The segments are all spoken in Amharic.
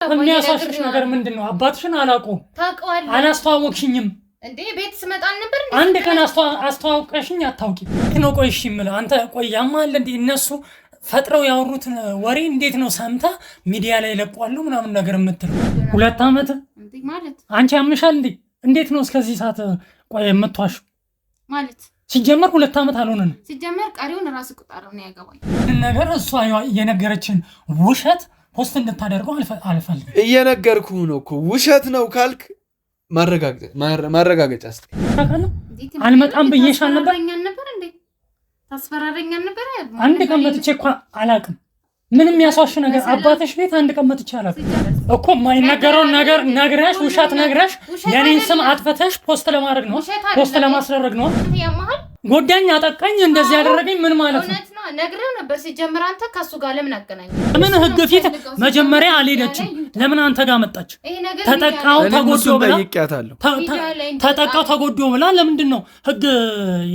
የሚያሳሽሽ ነገር ምንድነው? አባትሽን አላውቀውም። ታውቀዋለህ? አላስተዋወቅሽኝም እንዴ? ቤት ስመጣ ነበር እንዴ? አንድ ቀን አስተዋውቀሽኝ አታውቂም ነው። ቆይ እሺ የምልህ አንተ ቆይ ያማል እንዴ? እነሱ ፈጥረው ያወሩት ወሬ እንዴት ነው ሰምታ ሚዲያ ላይ ለቋለሁ ምናምን ነገር የምትለው? 2 ዓመት እንዴ ማለት አንቺ ያምሻል እንዴ? እንዴት ነው እስከዚህ ሰዓት ቆይ የምትዋሹ ማለት? ሲጀመር 2 ዓመት አልሆነንም። ሲጀመር ቀሪውን ራስ ቁጣራው ነው ያገባኝ ነገር እሷ የነገረችን ውሸት ፖስት እንድታደርገው አልፈልግም። እየነገርኩህ ነው እኮ ውሸት ነው ካልክ ማረጋገጫ እስቲ አልመጣም ብዬሻል ነበር እንዴ? ታስፈራረኛል ነበር። አንድ ቀን መጥቼ እኮ አላውቅም። ምንም ያሳሽ ነገር አባትሽ ቤት አንድ ቀን መጥቼ አላውቅም እኮ። የማይነገረውን ነገር ነግረሽ ውሸት ነግረሽ የኔን ስም አጥፍተሽ ፖስት ለማድረግ ነው፣ ፖስት ለማስደረግ ነው። ጎዳኝ፣ አጠቃኝ፣ እንደዚህ ያደረገኝ ምን ማለት ነው? ነግረው ነበር ሲጀምር። አንተ ከሱ ጋር ለምን አገናኝ? ምን ህግ ፊት መጀመሪያ አልሄደችም? ለምን አንተ ጋር መጣች? ተጠቃው ተጎዶ ብላ ተጠቃው ተጎዶ ብላ ለምንድን ነው ህግ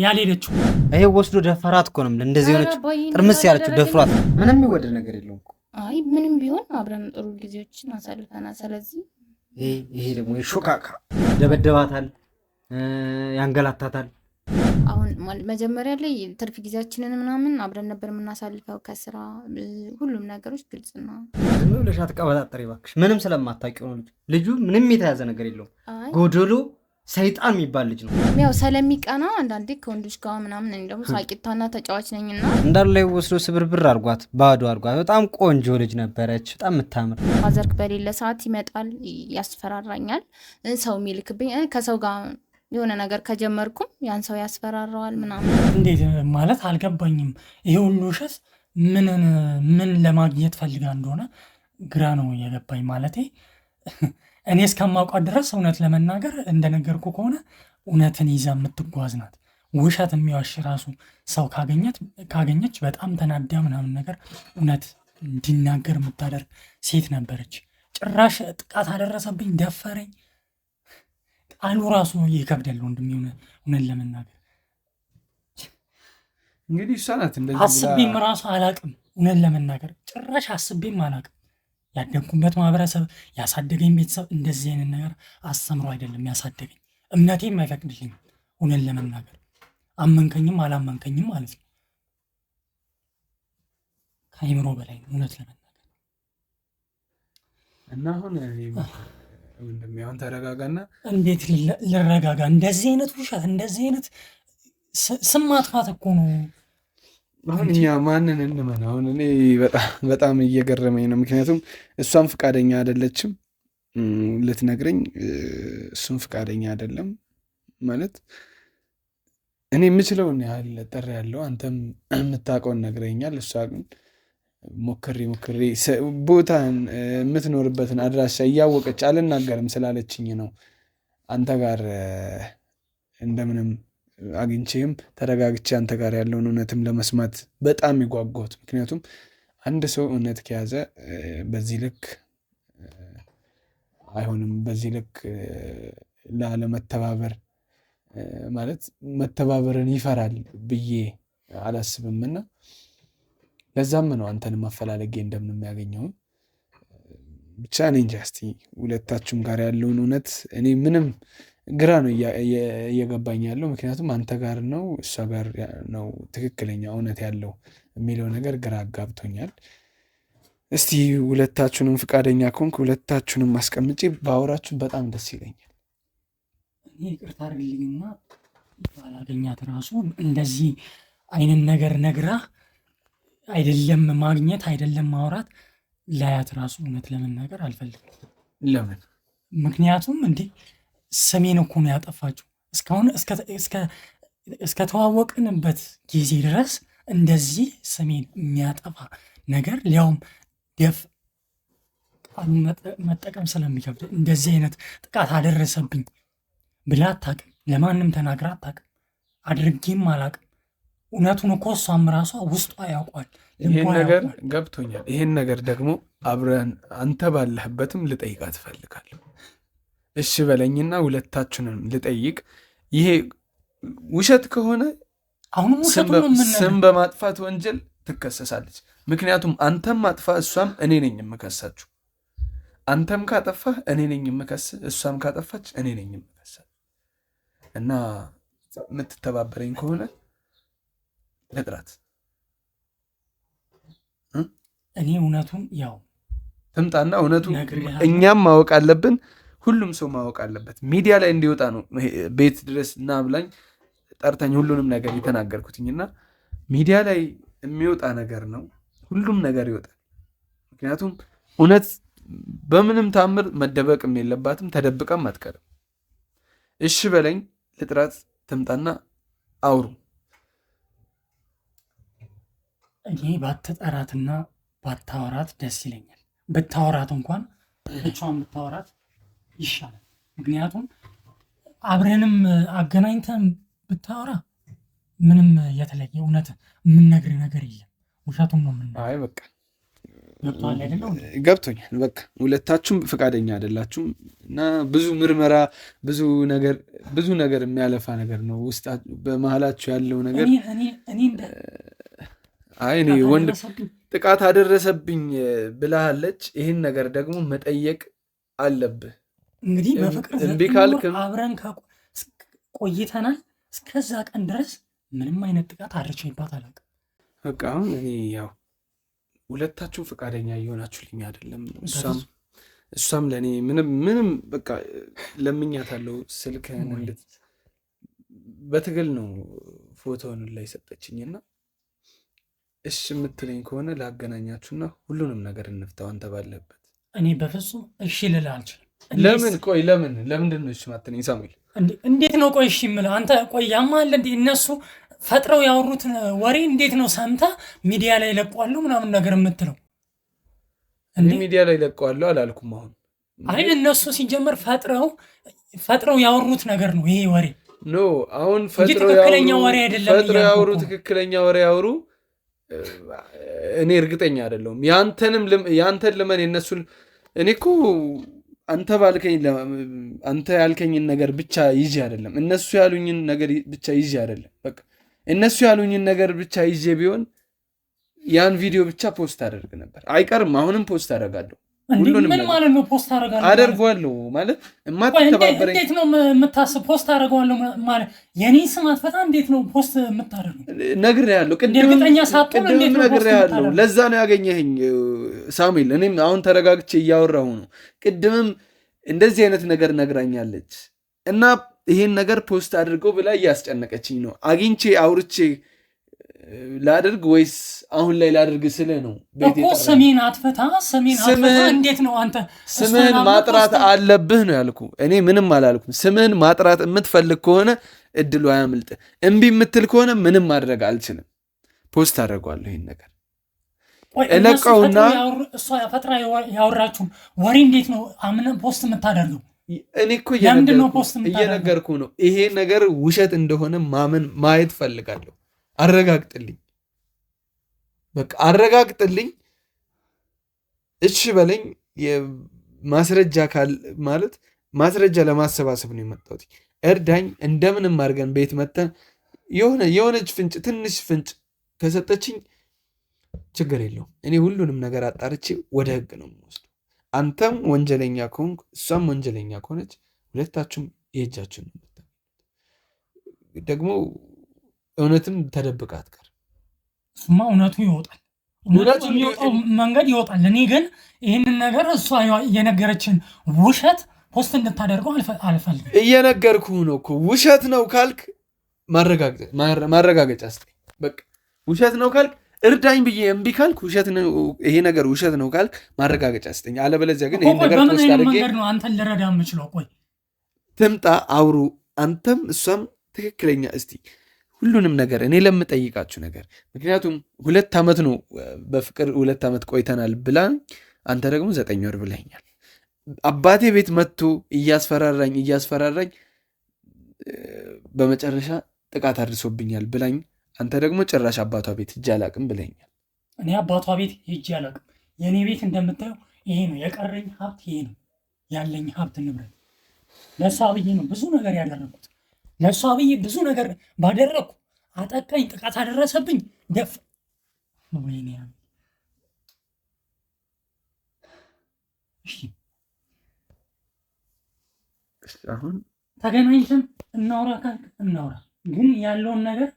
ያልሄደችው? ይሄ ወስዶ ደፈራት እኮ ነው። እንደዚህ ሆነች ጥርምስ ያለችው ደፍሯት። ምንም ይወደድ ነገር የለውም እኮ። አይ ምንም ቢሆን አብረን ጥሩ ጊዜዎችን አሳልፈናል። ስለዚህ ይሄ ደግሞ ሾካካ ደበደባታል፣ ያንገላታታል። አሁን መጀመሪያ ላይ ትርፍ ጊዜያችንን ምናምን አብረን ነበር የምናሳልፈው። ከስራ ሁሉም ነገሮች ግልጽ ነው። ዝም ብለሽ አትቀበጣጠሪ እባክሽ። ምንም ስለማታውቂው ነው። ልጁ ምንም የተያዘ ነገር የለውም። ጎዶሎ ሰይጣን የሚባል ልጅ ነው። ያው ስለሚቀና አንዳንዴ ከወንዶች ጋር ምናምን እኔ ደግሞ ሳቂታና ተጫዋች ነኝና እንዳለ ወስዶ ስብርብር አርጓት፣ ባዶ አርጓት። በጣም ቆንጆ ልጅ ነበረች፣ በጣም የምታምር። ፋዘርክ በሌለ ሰዓት ይመጣል፣ ያስፈራራኛል። ሰው የሚልክብኝ ከሰው ጋር የሆነ ነገር ከጀመርኩም ያን ሰው ያስፈራራዋል ምናምን። እንዴት ማለት አልገባኝም። ይሄ ሁሉ ውሸት ምን ለማግኘት ፈልጋ እንደሆነ ግራ ነው የገባኝ። ማለቴ እኔ እስከማውቃት ድረስ እውነት ለመናገር እንደነገርኩ ከሆነ እውነትን ይዛ የምትጓዝ ናት። ውሸት የሚዋሽ ራሱ ሰው ካገኘች በጣም ተናዳ ምናምን ነገር እውነት እንዲናገር የምታደርግ ሴት ነበረች። ጭራሽ ጥቃት አደረሰብኝ፣ ደፈረኝ። ቃሉ ራሱ ይከብዳል ወንድም። እውነት ለመናገር እንግዲህ እሷ ናት እንደዚህ አስቤም ራሱ አላቅም። እውነት ለመናገር ጭራሽ አስቤም አላቅም። ያደግኩበት ማህበረሰብ ያሳደገኝ ቤተሰብ እንደዚህ አይነት ነገር አስተምሮ አይደለም ያሳደገኝ። እምነቴም አይፈቅድልኝም። እውነት ለመናገር አመንከኝም አላመንከኝም ማለት ነው ከአይምሮ በላይ ነው እውነት ለመናገር እና አሁን ወንድሜውን ተረጋጋና። እንዴት ልረጋጋ? እንደዚህ አይነት ውሸት እንደዚህ አይነት ስም ማጥፋት እኮ ነው። አሁን እኛ ማንን እንመን? አሁን እኔ በጣም እየገረመኝ ነው። ምክንያቱም እሷም ፍቃደኛ አይደለችም ልትነግረኝ፣ እሱም ፍቃደኛ አይደለም ማለት። እኔ የምችለውን ያህል ጥሪ ያለው አንተም የምታውቀውን ነግረኛል። እሷ ግን ሞክሬ ቦታን የምትኖርበትን አድራሻ እያወቀች አልናገርም ስላለችኝ ነው አንተ ጋር እንደምንም አግኝቼም ተረጋግቼ አንተ ጋር ያለውን እውነትም ለመስማት በጣም ይጓጓሁት። ምክንያቱም አንድ ሰው እውነት ከያዘ በዚህ ልክ አይሆንም። በዚህ ልክ ላለመተባበር ማለት መተባበርን ይፈራል ብዬ አላስብምና ለዛም ነው አንተንም ማፈላለጌ እንደምንም ያገኘው። ብቻ እኔ እንጃ። እስቲ ሁለታችሁም ጋር ያለውን እውነት እኔ ምንም ግራ ነው እየገባኝ ያለው። ምክንያቱም አንተ ጋር ነው እሷ ጋር ነው ትክክለኛ እውነት ያለው የሚለው ነገር ግራ አጋብቶኛል። እስቲ ሁለታችሁንም ፍቃደኛ ከሆንክ ሁለታችሁንም ማስቀምጬ ባወራችሁ በጣም ደስ ይለኛል። እኔ ይቅርታ አድርግልኝና ባላገኛት ራሱ እንደዚህ አይነት ነገር ነግራ አይደለም ማግኘት አይደለም ማውራት ላያት ራሱ እውነት ለመናገር አልፈልግም። ለምን? ምክንያቱም እንዴ ስሜን እኮ ነው ያጠፋችው። እስካሁን እስከተዋወቅንበት ጊዜ ድረስ እንደዚህ ስሜን የሚያጠፋ ነገር ሊያውም መጠቀም ስለሚከብድ እንደዚህ አይነት ጥቃት አደረሰብኝ ብላ አታውቅም። ለማንም ተናግራ አታውቅም። አድርጌም አላውቅም። እውነቱን እኮ እሷም ራሷ ውስጧ ያውቋል። ይሄን ነገር ገብቶኛል። ይሄን ነገር ደግሞ አብረን አንተ ባለህበትም ልጠይቃት እፈልጋለሁ። እሺ በለኝና ሁለታችሁንም ልጠይቅ። ይሄ ውሸት ከሆነ አሁንም ስም በማጥፋት ወንጀል ትከሰሳለች። ምክንያቱም አንተም ማጥፋ እሷም እኔ ነኝ የምከሳችሁ። አንተም ካጠፋህ እኔ ነኝ የምከስህ፣ እሷም ካጠፋች እኔ ነኝ የምከስህ እና የምትተባበረኝ ከሆነ ልጥራት። እኔ እውነቱን ያው ትምጣና እውነቱ እኛም ማወቅ አለብን፣ ሁሉም ሰው ማወቅ አለበት። ሚዲያ ላይ እንዲወጣ ነው ቤት ድረስ እና ብላኝ ጠርተኝ ሁሉንም ነገር የተናገርኩትኝና ሚዲያ ላይ የሚወጣ ነገር ነው፣ ሁሉም ነገር ይወጣል። ምክንያቱም እውነት በምንም ታምር መደበቅም የለባትም፣ ተደብቀም አትቀርም። እሺ በለኝ፣ ልጥራት፣ ትምጣና አውሩ። እኔ ባትጠራትና ባታወራት ደስ ይለኛል። ብታወራት እንኳን ብቻዋን ብታወራት ይሻላል። ምክንያቱም አብረንም አገናኝተን ብታወራ ምንም የተለየ እውነት የምንነግር ነገር የለም። ውሸቱም ነው የምንነግር። አይ በቃ ገብቶሃል አይደለም? ገብቶኛል። በቃ ሁለታችሁም ፈቃደኛ አይደላችሁም እና ብዙ ምርመራ ብዙ ነገር የሚያለፋ ነገር ነው ውስጥ በመሀላችሁ ያለው ነገር። እኔ ወንድ ጥቃት አደረሰብኝ ብላለች። ይህን ነገር ደግሞ መጠየቅ አለብህ። እንግዲህ በፍቅር አብረን ቆይተናል። እስከዛ ቀን ድረስ ምንም አይነት ጥቃት አድርሼባት አላውቅም። በቃ አሁን እኔ ያው ሁለታችሁም ፈቃደኛ እየሆናችሁልኝ አይደለም። እሷም ለእኔ ምንም በቃ ለምኛታለሁ። ስልክህን በትግል ነው ፎቶውን ላይ ሰጠችኝና እሺ የምትለኝ ከሆነ ላገናኛችሁና ሁሉንም ነገር እንፍታው አንተ ባለበት። እኔ በፍጹም እሺ ልልህ አልችልም። ለምን? ቆይ ለምንድን ነው እሺ ማትለኝ ሳሙኤል? እንዴት ነው ቆይ እሺ የምልህ? አንተ ቆይ ያማል እንዴ? እነሱ ፈጥረው ያወሩትን ወሬ እንዴት ነው ሰምተህ ሚዲያ ላይ ለቀዋለሁ ምናምን ነገር የምትለው? እኔ ሚዲያ ላይ ለቀዋለሁ አላልኩም። አሁን አይ እነሱ ሲጀመር ፈጥረው ያወሩት ነገር ነው ይሄ ወሬ። ኖ አሁን ፈጥረው ያወሩ ትክክለኛ ወሬ ያወሩ እኔ እርግጠኛ አይደለሁም። ያንተን ልመን የነሱን እኔ እኮ አንተ ያልከኝን ነገር ብቻ ይዤ አይደለም፣ እነሱ ያሉኝን ነገር ብቻ ይዤ አይደለም። በቃ እነሱ ያሉኝን ነገር ብቻ ይዤ ቢሆን ያን ቪዲዮ ብቻ ፖስት አደርግ ነበር። አይቀርም፣ አሁንም ፖስት አደርጋለሁ። ምን ማለት ነው ፖስት አደርጋለሁ ማለት የማትተባበረኝ እንዴት ነው የምታስብ? ፖስት አደርጋለሁ ማለት የኔ ስም አትፈታ። እንዴት ነው ፖስት የምታደርገው? ነግሬሃለሁ፣ ቅድም ነግሬሃለሁ። ለዛ ነው ያገኘኸኝ ሳሙኤል። እኔም አሁን ተረጋግቼ እያወራሁ ነው። ቅድምም እንደዚህ አይነት ነገር ነግራኛለች እና ይሄን ነገር ፖስት አድርገው ብላ እያስጨነቀችኝ ነው። አግኝቼ አውርቼ ላድርግ ወይስ አሁን ላይ ላድርግ ስልህ ነው እኮ። ስሜን አትፈታ። እንዴት ነው አንተ ስምህን ማጥራት አለብህ ነው ያልኩ። እኔ ምንም አላልኩም። ስምህን ማጥራት የምትፈልግ ከሆነ እድሉ አያምልጥ። እምቢ የምትል ከሆነ ምንም ማድረግ አልችልም። ፖስት አደርገዋለሁ ይህን ነገር እለቀውና እሷ ፈጥራ ያወራችሁን ወሬ እንዴት ነው አምነህ ፖስት የምታደርገው? እኔ እኮ እየነገርኩ ነው። ይሄ ነገር ውሸት እንደሆነ ማየት ፈልጋለሁ። አረጋግጥልኝ፣ በቃ አረጋግጥልኝ። እሺ በለኝ። ማስረጃ ማለት ማስረጃ ለማሰባሰብ ነው የመጣሁት። እርዳኝ። እንደምንም አድርገን ቤት መተን የሆነች ፍንጭ፣ ትንሽ ፍንጭ ከሰጠችኝ ችግር የለውም። እኔ ሁሉንም ነገር አጣርቼ ወደ ህግ ነው የምወስደው። አንተም ወንጀለኛ ከሆንክ እሷም ወንጀለኛ ከሆነች ሁለታችሁም የእጃችሁን ነው። ደግሞ እውነትም ተደብቃ አትቀር። እሱማ እውነቱ ይወጣል። እውነቱ የሚወጣው መንገድ ይወጣል። እኔ ግን ይህንን ነገር እሷ የነገረችን ውሸት ፖስት እንድታደርገው አልፈልግም። እየነገርኩ ነው እኮ። ውሸት ነው ካልክ ማረጋገጫ ስጠኝ። በቃ ውሸት ነው ካልክ እርዳኝ ብዬ እምቢ ካልክ ይሄ ነገር ውሸት ነው ካልክ ማረጋገጫ ስጠኝ። አለበለዚያ ግን ይሄን ነገር ፖስት አድርጌ ነው አንተን ልረዳ የምችለው። ቆይ ትምጣ፣ አውሩ። አንተም እሷም ትክክለኛ እስቲ ሁሉንም ነገር እኔ ለምጠይቃችሁ ነገር፣ ምክንያቱም 2 ዓመት ነው በፍቅር 2 ዓመት ቆይተናል ብላ አንተ ደግሞ 9 ወር ብለኛል። አባቴ ቤት መጥቶ እያስፈራራኝ በመጨረሻ ጥቃት አድርሶብኛል ብላኝ አንተ ደግሞ ጭራሽ አባቷ ቤት ሂጄ አላቅም ብለኛል። እኔ አባቷ ቤት ሂጄ አላቅም። የእኔ ቤት እንደምታየው ይሄ ነው የቀረኝ ሀብት፣ ይሄ ነው ያለኝ ሀብት ንብረት። ለእሷ ብዬ ነው ብዙ ነገር ያደረኩት። ለእሷ ብዬ ብዙ ነገር ባደረግኩ አጠቃኝ፣ ጥቃት አደረሰብኝ። ወይኔ እሺ አሁን ተገናኝተን እናውራ ካልክ እናውራ፣ ግን ያለውን ነገር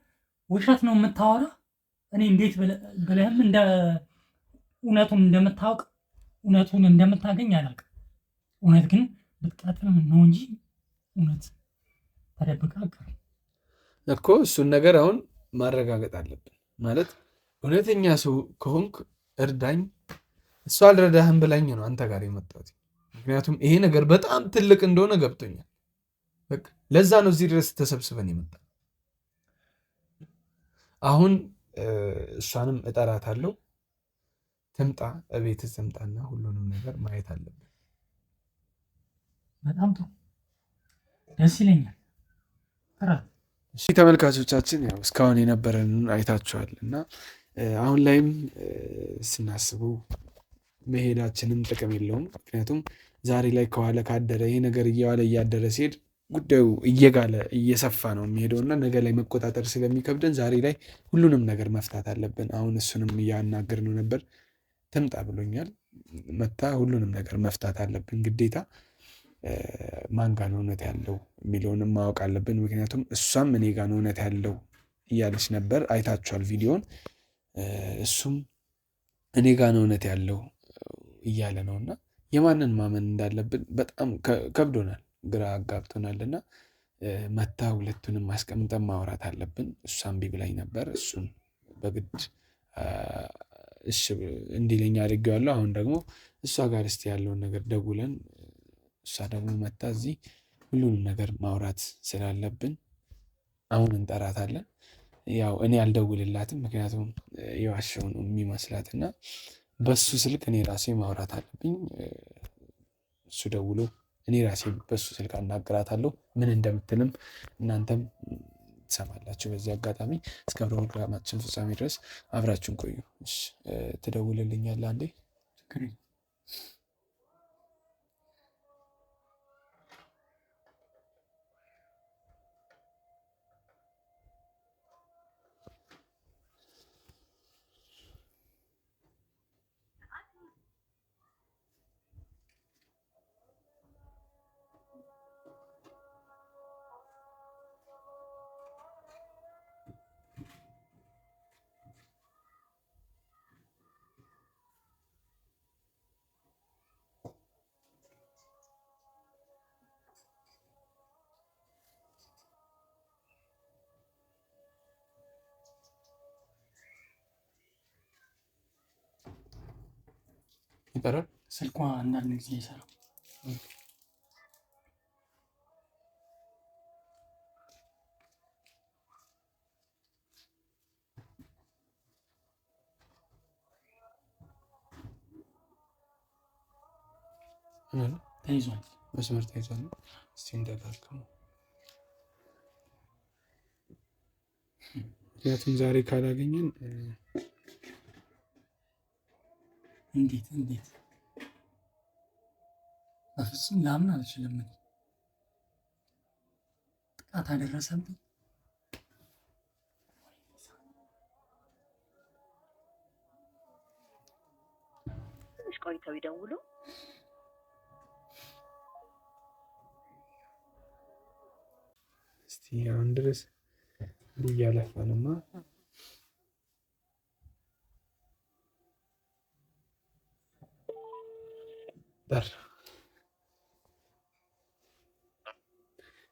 ውሸት ነው የምታወራ። እኔ እንዴት ብለህም እውነቱን እንደምታውቅ እውነቱን እንደምታገኝ አላውቅም። እውነት ግን ብትቀጥል ነው እንጂ እውነት ተደብቃ እኮ እሱን ነገር አሁን ማረጋገጥ አለብን። ማለት እውነተኛ ሰው ከሆንክ እርዳኝ፣ እሱ አልረዳህም ብላኝ ነው አንተ ጋር የመጣሁት። ምክንያቱም ይሄ ነገር በጣም ትልቅ እንደሆነ ገብቶኛል። በቃ ለዛ ነው እዚህ ድረስ ተሰብስበን የመጣ። አሁን እሷንም እጠራታለሁ፣ ትምጣ፣ እቤት ትምጣና ሁሉንም ነገር ማየት አለብን። በጣም ጥሩ፣ ደስ ይለኛል። እሺ ተመልካቾቻችን፣ ያው እስካሁን የነበረን አይታችኋል እና አሁን ላይም ስናስበው መሄዳችንም ጥቅም የለውም። ምክንያቱም ዛሬ ላይ ከዋለ ካደረ ይሄ ነገር እየዋለ እያደረ ሲሄድ ጉዳዩ እየጋለ እየሰፋ ነው የሚሄደው እና ነገ ላይ መቆጣጠር ስለሚከብደን ዛሬ ላይ ሁሉንም ነገር መፍታት አለብን። አሁን እሱንም እያናገርነው ነበር። ትምጣ ብሎኛል። መታ ሁሉንም ነገር መፍታት አለብን ግዴታ። ማን ጋ ነው እውነት ያለው የሚለውንም ማወቅ አለብን። ምክንያቱም እሷም እኔ ጋ ነው እውነት ያለው እያለች ነበር። አይታችኋል ቪዲዮን። እሱም እኔ ጋ ነው እውነት ያለው እያለ ነው እና የማንን ማመን እንዳለብን በጣም ከብዶናል፣ ግራ አጋብቶናል እና መታ ሁለቱንም ማስቀምጠን ማውራት አለብን። እሷም እምቢ ብላኝ ነበር። እሱን በግድ እሺ እንዲለኝ አድርጌዋለሁ። አሁን ደግሞ እሷ ጋር እስቲ ያለውን ነገር ደውለን እሷ ደግሞ መታ እዚህ ሁሉንም ነገር ማውራት ስላለብን አሁን እንጠራታለን። ያው እኔ አልደውልላትም፣ ምክንያቱም የዋሸው ነው የሚመስላት እና በሱ ስልክ እኔ ራሴ ማውራት አለብኝ። እሱ ደውሎ እኔ ራሴ በሱ ስልክ አናግራታለሁ። ምን እንደምትልም እናንተም ትሰማላችሁ። በዚህ አጋጣሚ እስከ ፕሮግራማችን ፍጻሜ ድረስ አብራችሁን ቆዩ። ትደውልልኛለህ አንዴ? ይጠራል። ስልኳ አንዳንድ ጊዜ ይሰራል። ተይዟል፣ መስመር ተይዟል። እስቲ እንደጋርከው። ምክንያቱም ዛሬ ካላገኘን እንዴት በፍጹም ላምን አልችልም። ጥቃት አደረሰብኝ። ትንሽ ቆይተው ይደውሉ። እስቲ አሁን ድረስ እያለፋንማ ጠራ።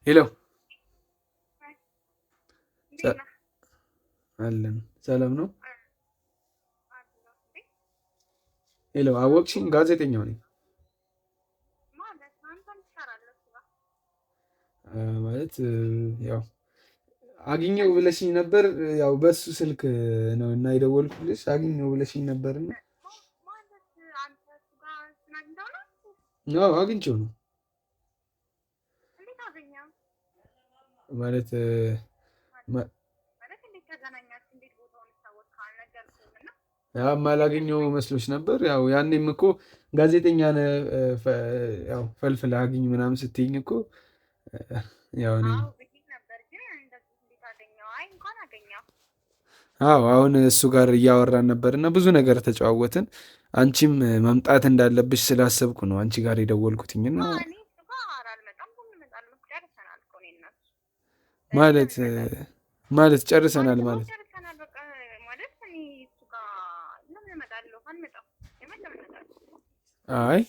ሄሎ አለን። ሰላም ነው? ሄሎ አወቅሽኝ? ጋዜጠኛው ነኝ። ማለት ያው አግኘው ብለሽኝ ነበር። ያው በሱ ስልክ ነው እና የደወልኩልሽ። አግኘው ብለሽኝ ነበርና አግኝቼው ነው ማለት ማላገኘው መስሎች ነበር። ያው ያኔም እኮ ጋዜጠኛ ያው ፈልፍል አግኝ ምናምን ስትይኝ እኮ ያው አሁን እሱ ጋር እያወራን ነበር እና ብዙ ነገር ተጨዋወትን። አንቺም መምጣት እንዳለብሽ ስላሰብኩ ነው አንቺ ጋር የደወልኩትኝና ማለት ጨርሰናል ማለት ጨርሰናል በቃ ማለት እኔ እሱ ጋር ለምን እመጣለሁ? አልመጣም። ለምን እመጣለሁ? አይ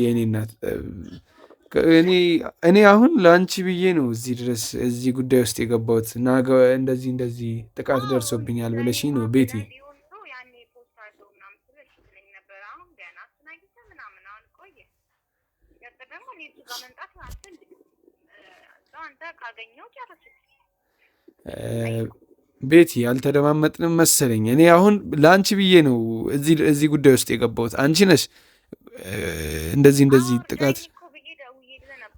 የኔ እናት እኔ አሁን ለአንቺ ብዬ ነው እዚህ ድረስ እዚህ ጉዳይ ውስጥ የገባሁት እና እንደዚህ ጥቃት ደርሶብኛል ብለሽኝ ነው ቤቲ። ያኔ ፖስት አለው ምናምን ስለሽ ትለኝ ነበር። አሁን ገና እሱን አግኝተህ ምናምን አሁን ቆየ። ያጠ ደግሞ እኔ እሱ ጋር መምጣት አልፈልግም። አንተ ካገኘው ጨርስ ቤቲ ያልተደማመጥንም መሰለኝ። እኔ አሁን ለአንቺ ብዬ ነው እዚህ ጉዳይ ውስጥ የገባሁት። አንቺ ነሽ እንደዚህ ጥቃት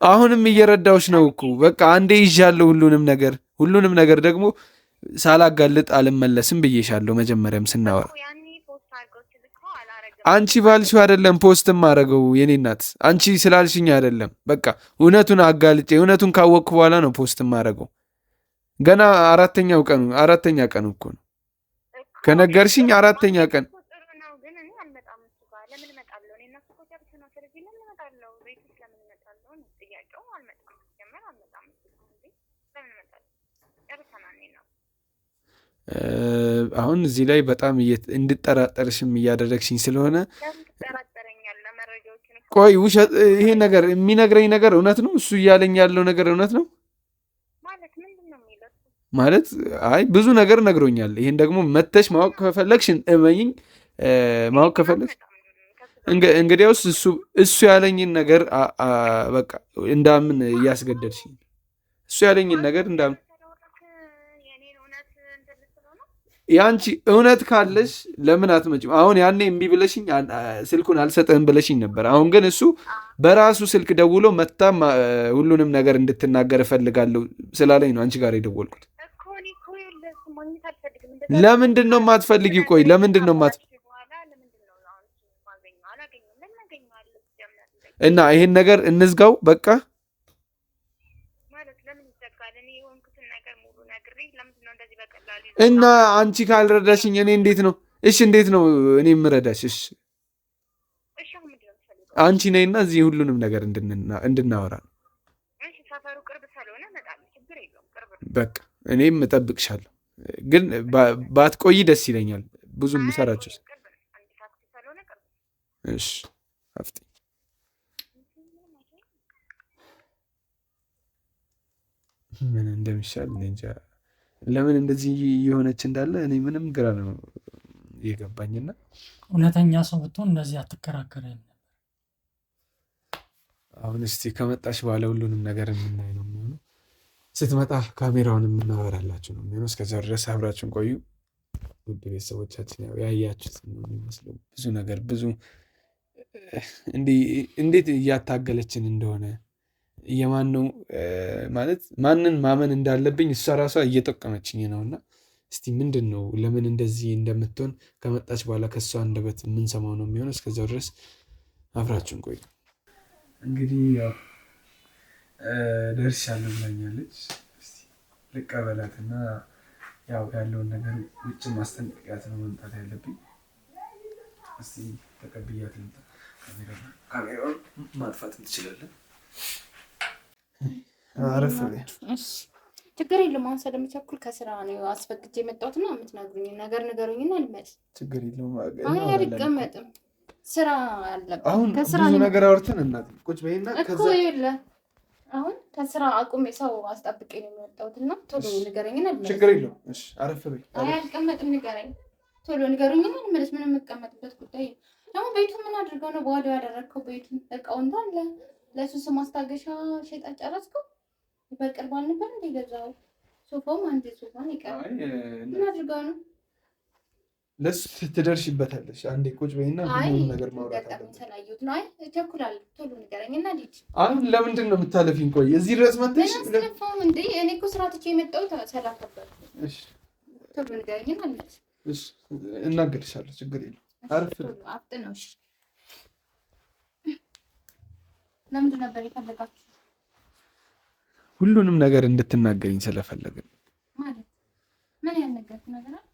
አሁንም እየረዳሁሽ ነው እኮ በቃ አንዴ ይዣለሁ ሁሉንም ነገር ደግሞ ሳላጋልጥ አልመለስም ብዬሻለሁ። መጀመሪያም ስናወራ አንቺ ባልሽው አይደለም ፖስትም አደረገው የኔ እናት፣ አንቺ ስላልሽኝ አይደለም። በቃ እውነቱን አጋልጬ እውነቱን ካወቅኩ በኋላ ነው ፖስትም አደረገው። ገና አራተኛ ቀኑ እኮ ነው ከነገርሽኝ፣ አራተኛ ቀን አሁን እዚህ ላይ በጣም እንድጠራጠርሽም እያደረግሽኝ ስለሆነ ቆይ ውሸት ይሄ ነገር የሚነግረኝ ነገር እውነት ነው? እሱ እያለኝ ያለው ነገር እውነት ነው ማለት? አይ ብዙ ነገር ነግሮኛል። ይሄን ደግሞ መተሽ ማወቅ ከፈለግሽ እመኝኝ። ማወቅ ከፈለግሽ እንግዲያውስ እሱ ያለኝን ነገር በቃ እንዳምን እያስገደድሽኝ። እሱ ያለኝን ነገር እንዳምን ያንቺ እውነት ካለሽ ለምን አትመጭም? አሁን ያኔ እምቢ ብለሽኝ ስልኩን አልሰጥህም ብለሽኝ ነበር። አሁን ግን እሱ በራሱ ስልክ ደውሎ መታም ሁሉንም ነገር እንድትናገር እፈልጋለሁ ስላለኝ ነው አንቺ ጋር የደወልኩት። ለምንድን ነው የማትፈልጊው? ቆይ ለምንድን ነው እና ይሄን ነገር እንዝጋው በቃ። እና አንቺ ካልረዳሽኝ እኔ እንዴት ነው እኔ የምረዳሽ? እሺ አንቺ ነይና እዚህ ሁሉንም ነገር እንድናወራ ነው። በቃ እኔም እጠብቅሻለሁ፣ ግን ባትቆይ ደስ ይለኛል። ብዙ የምሰራቸው እሺ አፍጤ ምን እንደሚሻል እንጃ። ለምን እንደዚህ የሆነች እንዳለ እኔ ምንም ግራ ነው የገባኝና እውነተኛ ሰው ብትሆን እንደዚህ አትከራከረኝ ነበር። አሁን እስቲ ከመጣሽ በኋላ ሁሉንም ነገር የምናይ ነው የሚሆነው። ስትመጣ ካሜራውን የምናወራላችሁ ነው የሚሆነው። እስከዚያ ድረስ አብራችሁን ቆዩ ውድ ቤተሰቦቻችን። ያው ያያችሁት ነው የሚመስለው ብዙ ነገር እንዴት እያታገለችን እንደሆነ የማን ነው ማለት ማንን ማመን እንዳለብኝ እሷ ራሷ እየጠቀመችኝ ነውና እስቲ ምንድን ነው ለምን እንደዚህ እንደምትሆን ከመጣች በኋላ ከእሷ አንደበት የምንሰማው ነው የሚሆነው። እስከዚያው ድረስ አብራችሁን ቆዩ። እንግዲህ ያው ደርሻለሁ ብላኛለች። እስቲ ልቀበላትና ያው ያለውን ነገር ውጭ ማስጠንቀቂያት ነው መምጣት ያለብኝ። እስቲ ተቀብያት ልምጣ። ካሜራውን ማጥፋት ትችላለን። አረፍ ችግር የለም። አሁን ስለምቸኩል ከስራ ነው አስፈቅጄ የመጣሁትና የምትነግሩኝ ነገር ንገሩኝና ልመልስ። ችግር የለውም። አልቀመጥም፣ ስራ አለብኝ። አሁን ብዙ ነገር አውርተን እናት ቁጭ በይና እኮ የለ አሁን ከስራ አቁሜ ሰው አስጠብቄ ነው የመጣሁትና ቶሎ ንገረኝና ልመልስ። ችግር የለውም። እሺ አረፍ በይ። አልቀመጥም፣ ንገረኝ፣ ቶሎ ንገሩኝና ልመልስ። ምንም የምቀመጥበት ጉዳይ ደግሞ ቤቱ ምን አድርገው ነው በኋላ ያደረግከው? ቤቱን እቃው እንዳለ ለሱስ ማስታገሻ ሸጣ ጨረስከው? በቅርብ አልነበር እንደ ገዛው ሶፋም አንድ ሶፋን ይቀራል። ምን አድርገው ነው? ለሱ ትደርሽበታለሽ። አንዴ ቁጭ በይና ሁሉንም ነገር ማውራት አለብን። ተላዩት ነው። አይ እቸኩላለሁ። ቶሎ ንገረኝና ልጅ አሁን ለምንድን ነው የምታለፊኝ? ቆይ እዚህ ድረስ መጥተሽ ስለፈም እንዴ? እኔ እኮ ስራ ትቼ የመጣሁት ሰላም ነበር። እሺ ቶሎ ንገረኝና ልጅ። እሺ እናገርሻለሁ። ችግር የለም። አርፍ አፍጥነው። እሺ ለምንድን ነበር የፈለጋችሁ? ሁሉንም ነገር እንድትናገሪኝ ስለፈለግን። ማለት ምን ያነገርኩ ነገር አለ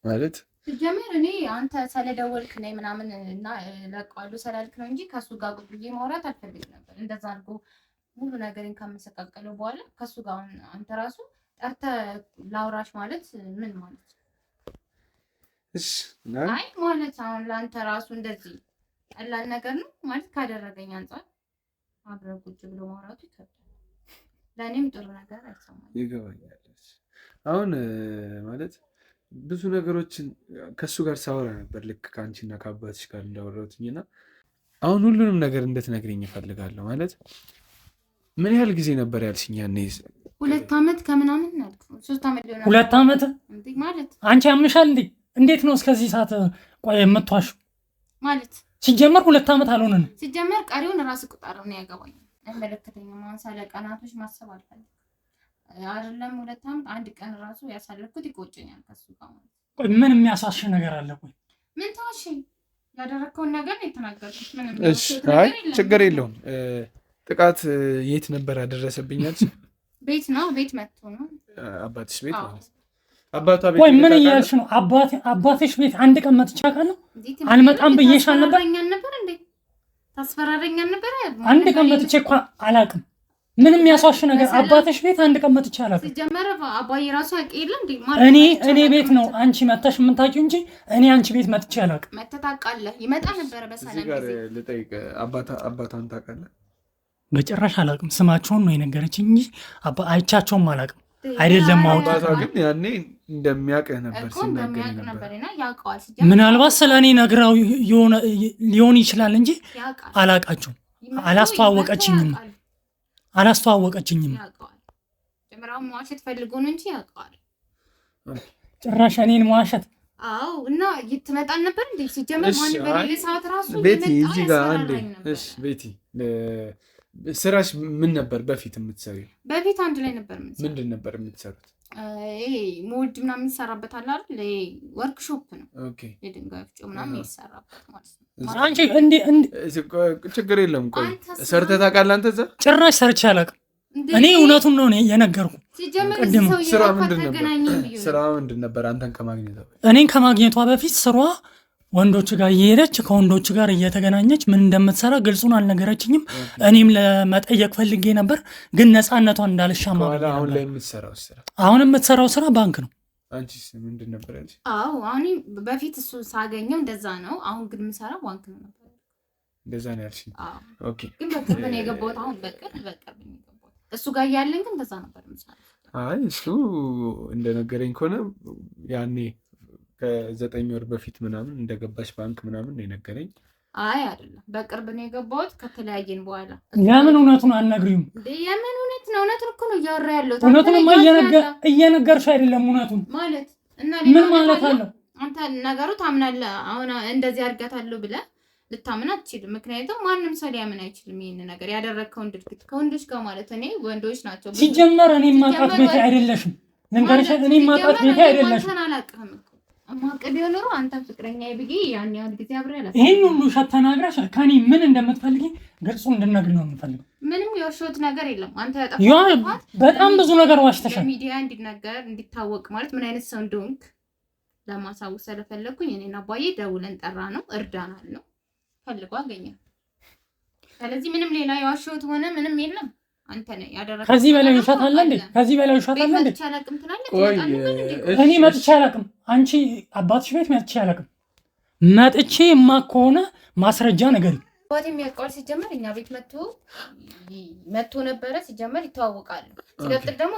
ማለት ጀመር። እኔ አንተ ስለደወልክ ነኝ ምናምን እና ለቀዋለሁ ስላልክ ነው እንጂ ከሱ ጋር ጉብዬ ማውራት አልፈልግም ነበር። እንደዛ አድርጎ ሙሉ ነገርን ካመሰቃቀለው በኋላ ከሱ ጋር አንተ ራሱ ጠርተህ ላውራሽ ማለት ምን ማለት ነው? እሺ አይ ማለት አሁን ለአንተ ራሱ እንደዚህ ቀላል ነገር ነው ማለት ካደረገኝ አንፃር አብረን ቁጭ ብሎ ማውራቱ ይከብዳል። ለእኔም ጥሩ ነገር አይሰማኝም። ይገባኛል። አሁን ማለት ብዙ ነገሮችን ከእሱ ጋር ሳወራ ነበር ልክ ከአንቺና ከአባትሽ ጋር እንዳወራሁትኝ እና አሁን ሁሉንም ነገር እንድትነግሪኝ እፈልጋለሁ። ማለት ምን ያህል ጊዜ ነበር ያልሽኝ? ያኔ 2 ዓመት ከምናምን ያልኩት 3 ዓመት ሊሆን 2 ዓመት እንዴ ማለት አንቺ ያምሻል እንዴ? እንዴት ነው እስከዚህ ሰዓት ቆይ የምትዋሹ? ማለት ሲጀመር 2 ዓመት አልሆነንም። ሲጀመር ቀሪውን ራስ ቁጣር ነው ያገባኝ። አይመለከተኝም። ማንሳለ ቀናቶች ማሰብ አልፈልግም። አይደለም 2 ዓመት 1 ቀን ራሱ ያሳለፍኩት ይቆጨኛል ከሱ ጋር ማለት። ቆይ ምን የሚያሳሽ ነገር አለ? ቆይ ምን ታሽ ያደረከውን ነገር የተናገርኩት ምንም እሺ፣ አይ ችግር የለውም። ጥቃት የት ነበር ያደረሰብኛል? ቤት ነው። ቤት መጥቶ ነው አባትሽ ቤት ማለት አባቷ ቤት። ቆይ ምን እያልሽ ነው? አባትሽ ቤት 1 ቀን መጥቼ አውቃለሁ? አልመጣም ብዬሻል ነበር እንዴ? ታስፈራረኛል ነበር? 1 ቀን መጥቼ እኮ አላውቅም። ምንም ያሳሽ ነገር አባትሽ ቤት 1 ቀን መጥቼ አላውቅም። ሲጀመር አባዬ ራሱ ያቀይል እንዴ? እኔ ቤት ነው አንቺ መተሽ የምታውቂው እንጂ እኔ አንቺ ቤት መጥቼ አላውቅም። መተታቃለህ ይመጣ ነበር በሰላም ጊዜ። ልጠይቅ፣ አባቷን ታውቃለህ? በጭራሽ አላውቅም። ስማቸውን ነው የነገረችኝ እንጂ አይቻቸውም አላውቅም። አይደለም ማውጣት አባቷ ግን ያኔ እንደሚያውቅህ ነበር ሲናገር ነበር። ምናልባት ስለ እኔ ነግራው ሊሆን ይችላል እንጂ አላውቃቸውም። አላስተዋወቀችኝም። ጀምራው መዋሸት ፈልጎ ነው እንጂ ያውቀዋል። ጭራሽ እኔን መዋሸት። አዎ እና ይትመጣል ነበር እንዴ? ሲጀመር ማን በሌላ ሰዓት ራሱ ቤቲ እዚህ ጋር አንዴ። እሺ ቤቲ ስራሽ ምን ነበር በፊት የምትሰሪው? በፊት አንድ ላይ ነበር የምንሰራው። ምንድን ነበር የምትሰሩት? ይሄ ሞልድ ምናምን የሚሰራበት አለ አይደል? ወርክሾፕ ነው። ኦኬ የድንጋይ ወፍጮ ምናምን የሚሰራበት ማለት ነው። አንቺ እንዴ ችግር የለም። ቆይ ሰርተህ ታውቃለህ አንተ? እዛ ጭራሽ ሰርቼ አላውቅም። እኔ እውነቱን ነው የነገርኩ። ስራ ምንድን ነበር አንተን ከማግኘቷ? እኔን ከማግኘቷ በፊት ስሯ ወንዶች ጋር እየሄደች ከወንዶች ጋር እየተገናኘች ምን እንደምትሰራ ግልጹን አልነገረችኝም። እኔም ለመጠየቅ ፈልጌ ነበር፣ ግን ነፃነቷን እንዳልሻማ። አሁን ላይ የምትሰራው ስራ? አሁን የምትሰራው ስራ ባንክ ነው። አንቺስ ምንድን ነበር ያልሽ? አዎ አሁን በፊት እሱ ሳገኘው እንደዛ ነው። አሁን ግን የምሰራው ባንክ ነው ነበር። እንደዛ ነው ያልሽ? ኦኬ። ግን በቅርብ ነው የገባሁት። አሁን በቅርብ ነው የገባሁት። እሱ ጋር እያለን ግን እንደዛ ነበር የምሰራው። አይ እሱ እንደነገረኝ ከሆነ ያኔ ከ9 ወር በፊት ምናምን እንደገባሽ ባንክ ምናምን ነው የነገረኝ። አይ አይደለም፣ በቅርብ ነው የገባሁት ከተለያየን በኋላ። ለምን እውነቱን አልነግሪውም? የምን እውነት ነው? እውነቱን እኮ ነው እያወራ ያለው። እውነቱንማ እየነገርሽ አይደለም። እውነቱን ማለት እና ምን ማለት አለው? አንተ ነገሩ ታምናለህ። አሁን እንደዚህ አድርጋታለሁ ብለህ ልታምን አትችልም። ምክንያቱም ማንም ሰው ሊያምን አይችልም። ይሄን ነገር ያደረግከውን ድርጊት ከወንዶች ጋር ማለት እኔ ወንዶች ናቸው ሲጀመር። እኔ ማጣት ቤቴ አይደለሽም። ልንገርሽ፣ እኔ ማጣት ቤቴ አይደለሽም። አንተን አላውቅህም እኮ ማቀብ የኖሩ አንተ ፍቅረኛ ይብጌ ያን ያህል ጊዜ አብሬ አላውቅም። ይሄን ሁሉ ውሸት ተናግረሽ ከኔ ምን እንደምትፈልጊ ግልጹ እንድነግር ነው የምፈልገው። ምንም የውሸት ነገር የለም። አንተ በጣም ብዙ ነገር ዋሽተሻል። ሚዲያ እንዲነገር እንዲታወቅ ማለት ምን አይነት ሰው እንደሆንክ ለማሳወቅ ስለፈለኩኝ እኔና አባዬ ደውለን ጠራ ነው እርዳናል ነው ፈልጎ አገኘ። ስለዚህ ምንም ሌላ የዋሸሁት ሆነ ምንም የለም። አንተ ነህ ያደረግከው። ከዚህ በላይ ውሸት አለ እንዴ? ከዚህ በላይ ውሸት አለ እንዴ? እኔ መጥቼ አላውቅም። አንቺ አባትሽ ቤት መጥቼ አላውቅም። መጥቼማ ከሆነ ማስረጃ ነገር አባቴ የሚያውቀው ሲጀመር እኛ ቤት መጥቶ ነበረ። ሲጀመር ይተዋወቃሉ። ሲቀጥል ደግሞ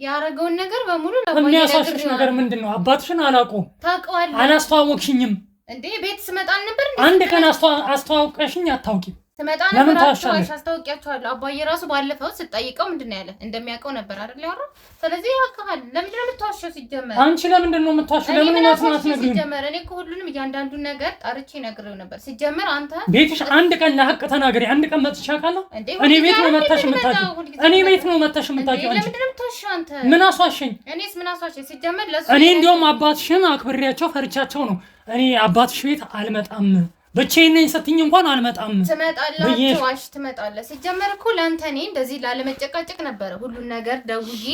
ያደረገውን ነገር በሙሉ የሚያሳሽሽ ነገር ምንድን ነው? አባትሽን አላውቀውም። ታውቀዋለህ? አላስተዋወቅሽኝም እንዴ? ቤት ስመጣ ነበር እንዴ? አንድ ቀን አስተዋውቀሽኝ አታውቂም። ትመጣ ነበር አስታውቂያቸዋለሁ። አባዬ ራሱ ባለፈው ስጠይቀው ምንድን ነው ያለ? እንደሚያውቀው ነበር አይደል ያወራው። ስለዚህ ያውቃል። ለምንድን ነው የምትዋሸው? ሲጀመር አንቺ ለምንድን ነው የምትዋሸው? ለምን ነው አትነግሪኝ? ሲጀመር እኔ እኮ ሁሉንም እያንዳንዱን ነገር ጠርቼ ነግሬው ነበር። ሲጀመር አንተ ቤትሽ አንድ ቀን ለሐቅ ተናገሪ። አንድ ቀን መጥቼ አውቃለሁ? እኔ ቤት ነው መጥተሽ የምታውቂው። እኔ ቤት ነው መጥተሽ የምታውቂው። አንቺ ለምንድን ነው የምትዋሸው? አንተ ምን አስዋሸኝ? እኔስ ምን አስዋሸኝ? ሲጀመር ለሱ እኔ እንደውም አባትሽን አክብሬያቸው ፈርቻቸው ነው እኔ አባትሽ ቤት አልመጣም ብቻዬን ነኝ ስትይኝ እንኳን አልመጣም። ትመጣለህ፣ ዋሽ ትመጣለህ። ሲጀመር እኮ ለአንተ እኔ እንደዚህ ላለመጨቃጨቅ ነበረ ሁሉን ነገር ደውዬ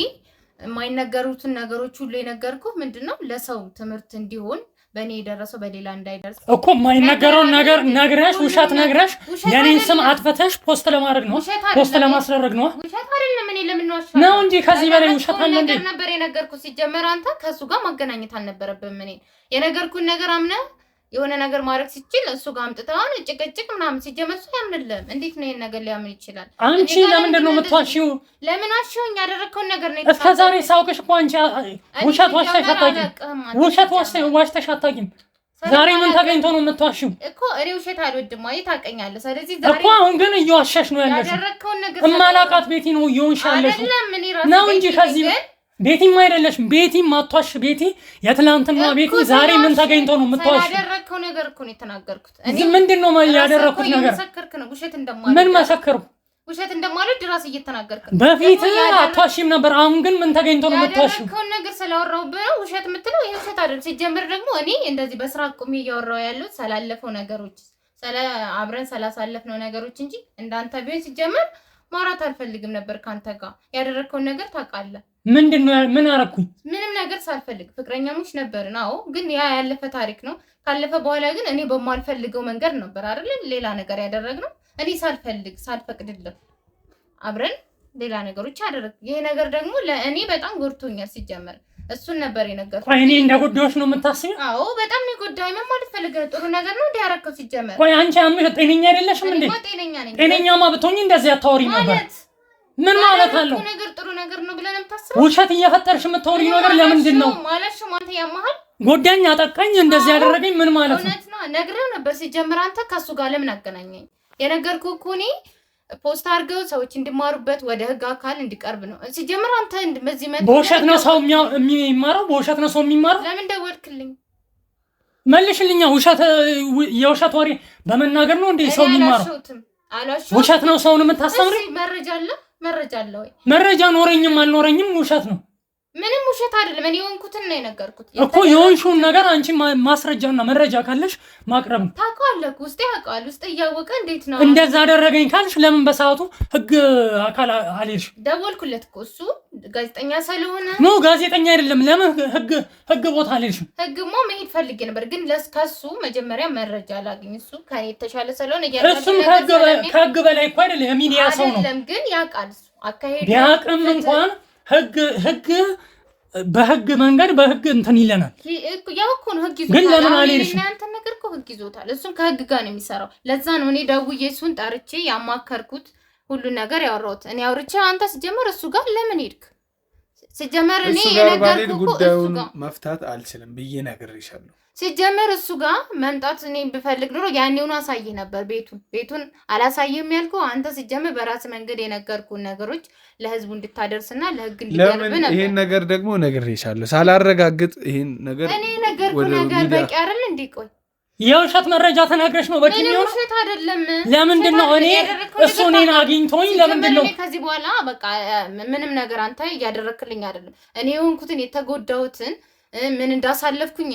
የማይነገሩትን ነገሮች ሁሉ የነገርኩህ ምንድነው ለሰው ትምህርት እንዲሆን በእኔ የደረሰው በሌላ እንዳይደርስ እኮ የማይነገረውን ነገር ነግረሽ ውሸት ነግረሽ የኔን ስም አጥፍተሽ ፖስት ለማድረግ ነው፣ ፖስት ለማስደረግ ነው። ውሸት አይደለም። እኔ ለምን ነው እንጂ ከዚህ በላይ ውሸት አለ እንዴ? ነበር የነገርኩት። ሲጀመር አንተ ከሱ ጋር ማገናኘት አልነበረብህም። እኔ የነገርኩን ነገር አምነህ የሆነ ነገር ማድረግ ሲችል እሱ ጋር አምጥተዋን ጭቅጭቅ ምናምን ሲጀመር እሱ ያምንልም። እንዴት ነው ይሄን ነገር ሊያምን ይችላል? አንቺ ለምንድን ነው የምትዋሺው? ለምን አሽውኝ? ያደረከውን ነገር ነው እስከ ዛሬ ሳውቅሽ እኮ አንቺ ውሸት ዋሽተሽ አታውቂም። ውሸት ዋሽተሽ አታውቂም። ዛሬ ምን ተገኝቶ ነው የምትዋሺው? እኮ እኔ ውሸት አልወድም ማለት ታውቀኛለህ። ስለዚህ ዛሬ እኮ አሁን ግን እየዋሸሽ ነው ያለሽው። ያደረከውን ነገር እማላቃት ቤቲ ነው እየሆንሽ ያለሽው ነው እንጂ ከዚህ ቤቲም አይደለሽም። ቤቲም ማቷሽ ቤቲ የትላንትና ቤቲ ዛሬ ምን ተገኝቶ ነው የምትዋሽ? ያደረከው ነገር እኮ ነው የተናገርኩት። እኔ ምንድነው ያደረኩት ነገር? መሰከርክ ነው ውሸት እንደማለት። ምን መሰከርኩ? ውሸት እንደማለት ድራስ እየተናገርክ ነው። በፊት አቷሽም ነበር። አሁን ግን ምን ተገኝቶ ነው የምትዋሽ? ያደረከው ነገር ስላወራሁብህ ነው ውሸት የምትለው። ይሄ ውሸት አይደለም። ሲጀምር ደግሞ እኔ እንደዚህ በስራ ቁሜ እያወራሁ ያለሁት ስላለፈው ነገሮች አብረን ስላሳለፍነው ነገሮች እንጂ እንዳንተ ቢሆን ሲጀምር ማውራት አልፈልግም ነበር ካንተ ጋር። ያደረከውን ነገር ታውቃለህ። ምንድነው? ምን አረኩኝ? ምንም ነገር ሳልፈልግ ፍቅረኛሞች ነበርን። አዎ፣ ግን ያ ያለፈ ታሪክ ነው። ካለፈ በኋላ ግን እኔ በማልፈልገው መንገድ ነበር አይደል ሌላ ነገር ያደረግነው። እኔ ሳልፈልግ ሳልፈቅድልህ አብረን ሌላ ነገሮች አደረግ። ይሄ ነገር ደግሞ ለእኔ በጣም ጎድቶኛል። ሲጀመር እሱን ነበር የነገርኩት። ቆይ እኔ እንደ ጉዳዮች ነው የምታስቢው? አዎ፣ በጣም ነው ጎዳኝ። ምን ማለት ፈልገህ? ጥሩ ነገር ነው እንዲያረከው ሲጀመር። ቆይ አንቺ ጤነኛ አይደለሽም እንዴ? ጤነኛ ነኝ። ጤነኛማ ብትሆኚ እንደዚህ አታወሪ ነበር። ምን ማለት አለው? ነገር ጥሩ ነገር ነው ብለን የምታስበው ውሸት እየፈጠርሽ የምትወሪ ነገር ለምንድን ነው? ማለት አንተ ያማሃል። ጎዳኝ፣ አጠቃኝ፣ እንደዚህ ያደረገኝ ምን ማለት ነው? እውነት ነው ነግሬው ነበር። ሲጀምር አንተ ከሱ ጋር ለምን አገናኘኝ? የነገርኩህ እኮ እኔ ፖስት አድርገው ሰዎች እንዲማሩበት ወደ ህግ አካል እንዲቀርብ ነው። ሲጀምር አንተ በዚህ መጥቶ በውሸት ነው ሰው የሚማረው? በውሸት ነው ሰው የሚማረው? ለምን ደወልክልኝ? መልሽልኛ። የውሸት ወሬ በመናገር ነው እንዴ ሰው የሚማረው? ውሸት ነው ሰውን የምታስተምሪ? መረጃ አለ ወይ? መረጃ ኖረኝም አልኖረኝም ውሸት ነው። ምንም ውሸት አይደለም። እኔ የሆንኩትን ነው የነገርኩት እኮ። የሆንሽውን ነገር አንቺ ማስረጃና መረጃ ካለሽ ማቅረብ ነው። ታውቃለህ፣ ውስጤ ያውቃል። ውስጤ እያወቀ እንዴት ነው እንደዛ አደረገኝ ካልሽ ለምን በሰዓቱ ህግ አካል አልሄድሽ? ደወልኩለት እኮ እሱ ጋዜጠኛ ስለሆነ ነው። ጋዜጠኛ አይደለም። ለምን ህግ ቦታ አልሄድሽም? ህግማ መሄድ ፈልጌ ነበር፣ ግን ከሱ መጀመሪያ መረጃ ላግኝ። እሱ ከኔ የተሻለ ስለሆነ እሱም ከህግ በላይ እኮ አይደለም፣ የሚዲያ ሰው ነው። አይደለም ግን ያውቃል እሱ አካሄድ ቢያውቅም እንኳን ህግ በህግ መንገድ በህግ እንትን ይለናል። ያው እኮ ነው ህግ ይዞታል። ግን ለምን አልሄድሽም? እናንተ ነገር እኮ ህግ ይዞታል። እሱም ከህግ ጋር ነው የሚሰራው። ለዛ ነው እኔ ደውዬ እሱን ጠርቼ ያማከርኩት ሁሉ ነገር ያወራሁት። እኔ አውርቼ አንተ ሲጀመር እሱ ጋር ለምን ሄድክ? ሲጀመር እኔ የነገርኩህ ጉዳዩን መፍታት አልችልም ብዬ ነግሬሻለሁ። ሲጀመር እሱ ጋር መምጣት እኔ ብፈልግ ኖሮ ያኔውን አሳይህ ነበር። ቤቱን አላሳይህም ያልኩህ አንተ ሲጀመር በራስ መንገድ የነገርኩህን ነገሮች ለህዝቡ እንድታደርስና ለህግ እንዲቀርብ ነበር። ይሄን ነገር ደግሞ ነግሬሻለሁ ሳላረጋግጥ ይሄን ነገር እኔ ነገርኩህ ነገር በቂ አይደል እንዴ? ቆይ የውሸት መረጃ ተናግረሽ ነው በቂ ነው? ውሸት አይደለም። ለምንድን ነው እኔ እሱ እኔን አግኝቶኝ ለምንድን ነው ከዚህ በኋላ በቃ ምንም ነገር አንተ እያደረክልኝ አይደለም። እኔ የሆንኩትን የተጎዳሁትን ምን እንዳሳለፍኩኝ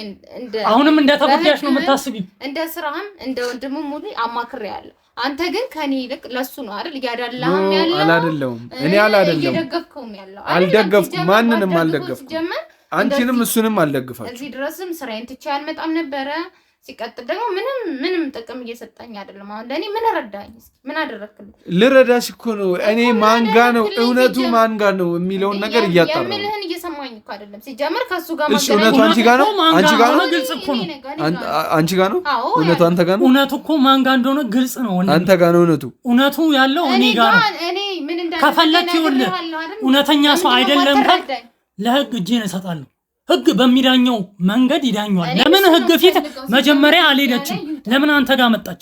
አሁንም እንደተጎዳሽ ነው የምታስቢው? እንደ ስራህም እንደ ወንድምም ሙሉ አማክሬያለሁ። አንተ ግን ከኔ ይልቅ ለሱ ነው አይደል እያዳላህም ያለው? አላደለውም። እኔ አላደለም እየደገፍከውም ያለው አልደገፍኩም። ማንንም አልደገፍኩም። አንቺንም እሱንም አልደግፋችሁ። እዚህ ድረስም ስራዬን ትቼ አልመጣም ነበረ። ሲቀጥል ደግሞ ምንም ጥቅም እየሰጠኝ አይደለም። አሁን ለእኔ ምን ረዳኝ? ምን አደረክልኝ? ልረዳሽ እኮ ነው። እኔ ማንጋ ነው እውነቱ ማንጋ ነው የሚለውን ነገር እያጣራ ነው። የምልህን እየሰማኝ እኮ አይደለም። ሲጀምር ከሱ ጋር እሱ እውነቱ አንቺ ጋር ነው። አንቺ ጋር ነው። ግልጽ እኮ ነው። አንቺ ጋር ነው እውነቱ። አንተ ጋር ነው እውነቱ እኮ ማን ጋር እንደሆነ ግልጽ ነው። አንተ ጋር ነው እውነቱ። እውነቱ ያለው እኔ ጋር ነው። እኔ ምን ከፈለክ ይኸውልህ እውነተኛ ሰው አይደለም ካልክ ለህግ እጄን እሰጣለሁ። ህግ በሚዳኘው መንገድ ይዳኘዋል። ለምን ህግ ፊት መጀመሪያ አልሄደችም? ለምን አንተ ጋር መጣች?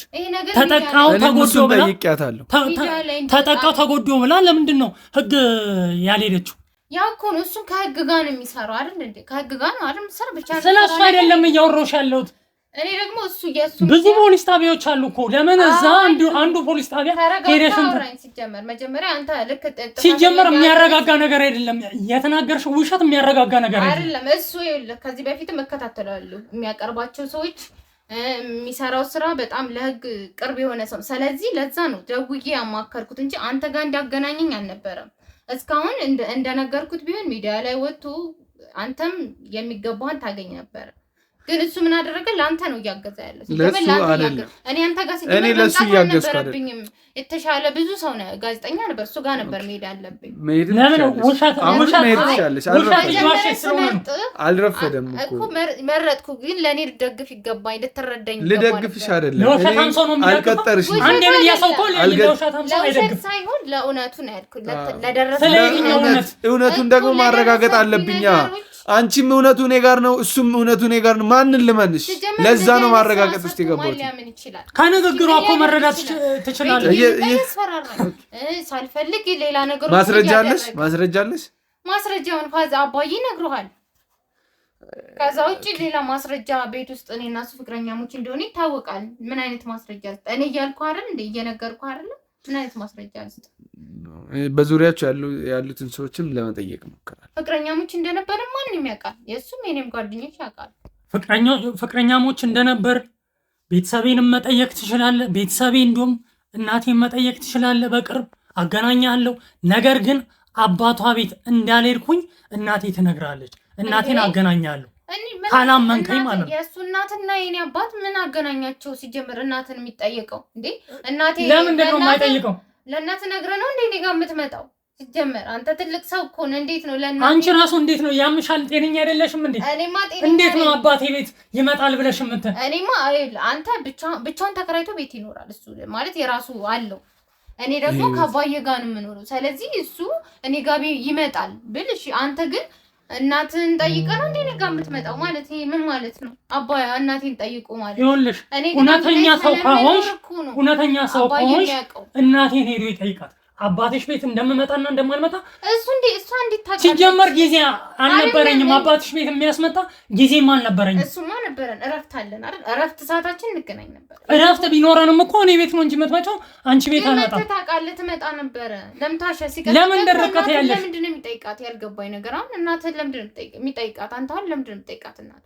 ተጠቃው ተጎዶ ብላ ለምንድን ነው ህግ ያልሄደችው? ያው እኮ ነው እሱን ከህግ ጋር ነው የሚሰራው አይደል እንዴ? ከህግ ጋር ነው አይደል የምትሰራው? ብቻ ስለሱ አይደለም እያወራሁሽ ያለሁት። እኔ ደግሞ እሱ ብዙ ፖሊስ ጣቢያዎች አሉ እኮ። ለምን እዛ አንዱ ፖሊስ ጣቢያ ሄደሽ ሲጀመር መጀመሪያ አንተ ልክ ሲጀመር የሚያረጋጋ ነገር አይደለም የተናገርሽው። ውሸት የሚያረጋጋ ነገር አይደለም። እሱ ከዚህ በፊትም እከታተላለሁ የሚያቀርባቸው ሰዎች የሚሰራው ስራ በጣም ለህግ ቅርብ የሆነ ሰው። ስለዚህ ለዛ ነው ደውዬ ያማከርኩት እንጂ አንተ ጋር እንዲያገናኘኝ አልነበረም። እስካሁን እንደነገርኩት ቢሆን ሚዲያ ላይ ወጥቶ አንተም የሚገባህን ታገኝ ነበር። ግን እሱ ምን አደረገ? ለአንተ ነው እያገዘ ያለው። ለሱ አይደለም። እኔ አንተ ጋር እኔ ለሱ እያገዝኩ አይደለም። የተሻለ ብዙ ሰው ነው ጋዜጠኛ ነበር። እሱ ጋር ነበር መሄድ አለብኝ። ለምን ውሸት አልረፈደም እኮ መረጥኩ። ግን ለእኔ ልደግፍ ይገባኝ፣ ልትረዳኝ ልደግፍሽ አይደለም። ለውሸታም ሰው ነው አልቀጠርሽም። አንዴ ምን ያሰው እኮ ለውሸታም ሰው አይደግፍ ሳይሆን ለእውነቱ ነው ያልኩት። ለደረሰ እውነቱን ደግሞ ማረጋገጥ አለብኛ። አንቺም እውነቱ እኔ ጋር ነው፣ እሱም እውነቱ እኔ ጋር ነው። ማንን ልመንሽ? ለዛ ነው ማረጋገጥ ውስጥ የገባሁት። ከንግግሯ እኮ መረዳት ትችላለህ። ሳልፈልግ ሌላ ነገር ማስረጃ አለሽ? ማስረጃውን ፋዛ አባዬ ነግሮሃል። ከዛ ውጭ ሌላ ማስረጃ ቤት ውስጥ እኔ እና እሱ ፍቅረኛሞች እንደሆነ ይታወቃል። ምን አይነት ማስረጃ ልስጥ? እኔ እያልኩ አይደል እንዴ? እየነገርኩ አይደል? ምን አይነት ማስረጃ ልስጥ? በዙሪያቸው ያሉትን ሰዎችም ለመጠየቅ ሞክራል። ፍቅረኛሞች እንደነበር ማንም ያውቃል። የእሱም የኔም ጓደኞች ያውቃል። ፍቅረኛሞች እንደነበር ቤተሰቤንም መጠየቅ ትችላለህ። ቤተሰቤ እንዲሁም እናቴን መጠየቅ ትችላለህ። በቅርብ አገናኛለሁ። ነገር ግን አባቷ ቤት እንዳልሄድኩኝ እናቴ ትነግራለች። እናቴን አገናኛለሁ ካላመንከኝ ማለት ነው። የእሱ እናትና የኔ አባት ምን አገናኛቸው? ሲጀምር እናትን የሚጠየቀው እንዴ? እናቴ ለምንድን ነው የማይጠይቀው? ለእናት ነግረህ ነው እንዴ እኔ ጋር የምትመጣው? ሲጀምር አንተ ትልቅ ሰው እኮ ነህ። እንዴት ነው ለእናት? አንቺ ራሱ እንዴት ነው ያምሻል? ጤነኛ አይደለሽም እንዴ? እኔማ ጤነኛ እንዴት ነው አባቴ ቤት ይመጣል ብለሽ የምትል? እኔማ አንተ ብቻውን ተከራይቶ ቤት ይኖራል። እሱ ማለት የራሱ አለው። እኔ ደግሞ ከአባዬ ጋር ነው የምኖረው። ስለዚህ እሱ እኔ ጋር ይመጣል ብል እሺ። አንተ ግን እናትን ጠይቀህ ነው እንዴ እኔ ጋር የምትመጣው? ማለት ይሄ ምን ማለት ነው? አባዬ እናቴን ጠይቁ ማለት ይኸውልሽ፣ እውነተኛ ሰው ከሆንሽ እናቴን ሄዶ ይጠይቃት። አባትሽ ቤት እንደምመጣና እንደማልመጣ እሷ እንዲታውቅ ሲጀመር ጊዜ አልነበረኝም። አባትሽ ቤት የሚያስመጣ ጊዜም አልነበረኝም። እሱማ ነበረን፣ እረፍት አለን አይደል? እረፍት ሰዓታችን እንገናኝ ነበር። እረፍት ቢኖረንም እኮ እኔ ቤት ነው እንጂ የምትመጪው አንቺ ቤት አልመጣም። ታውቃለህ፣ ትመጣ ነበረ። ለምታሻ ለምን ደረቀት ያለሽ? ለምንድን ነው የሚጠይቃት? ያልገባኝ ነገር አሁን እናትህ ለምንድን ነው የሚጠይቃት? አንተ አሁን ለምንድን ነው የሚጠይቃት እናት?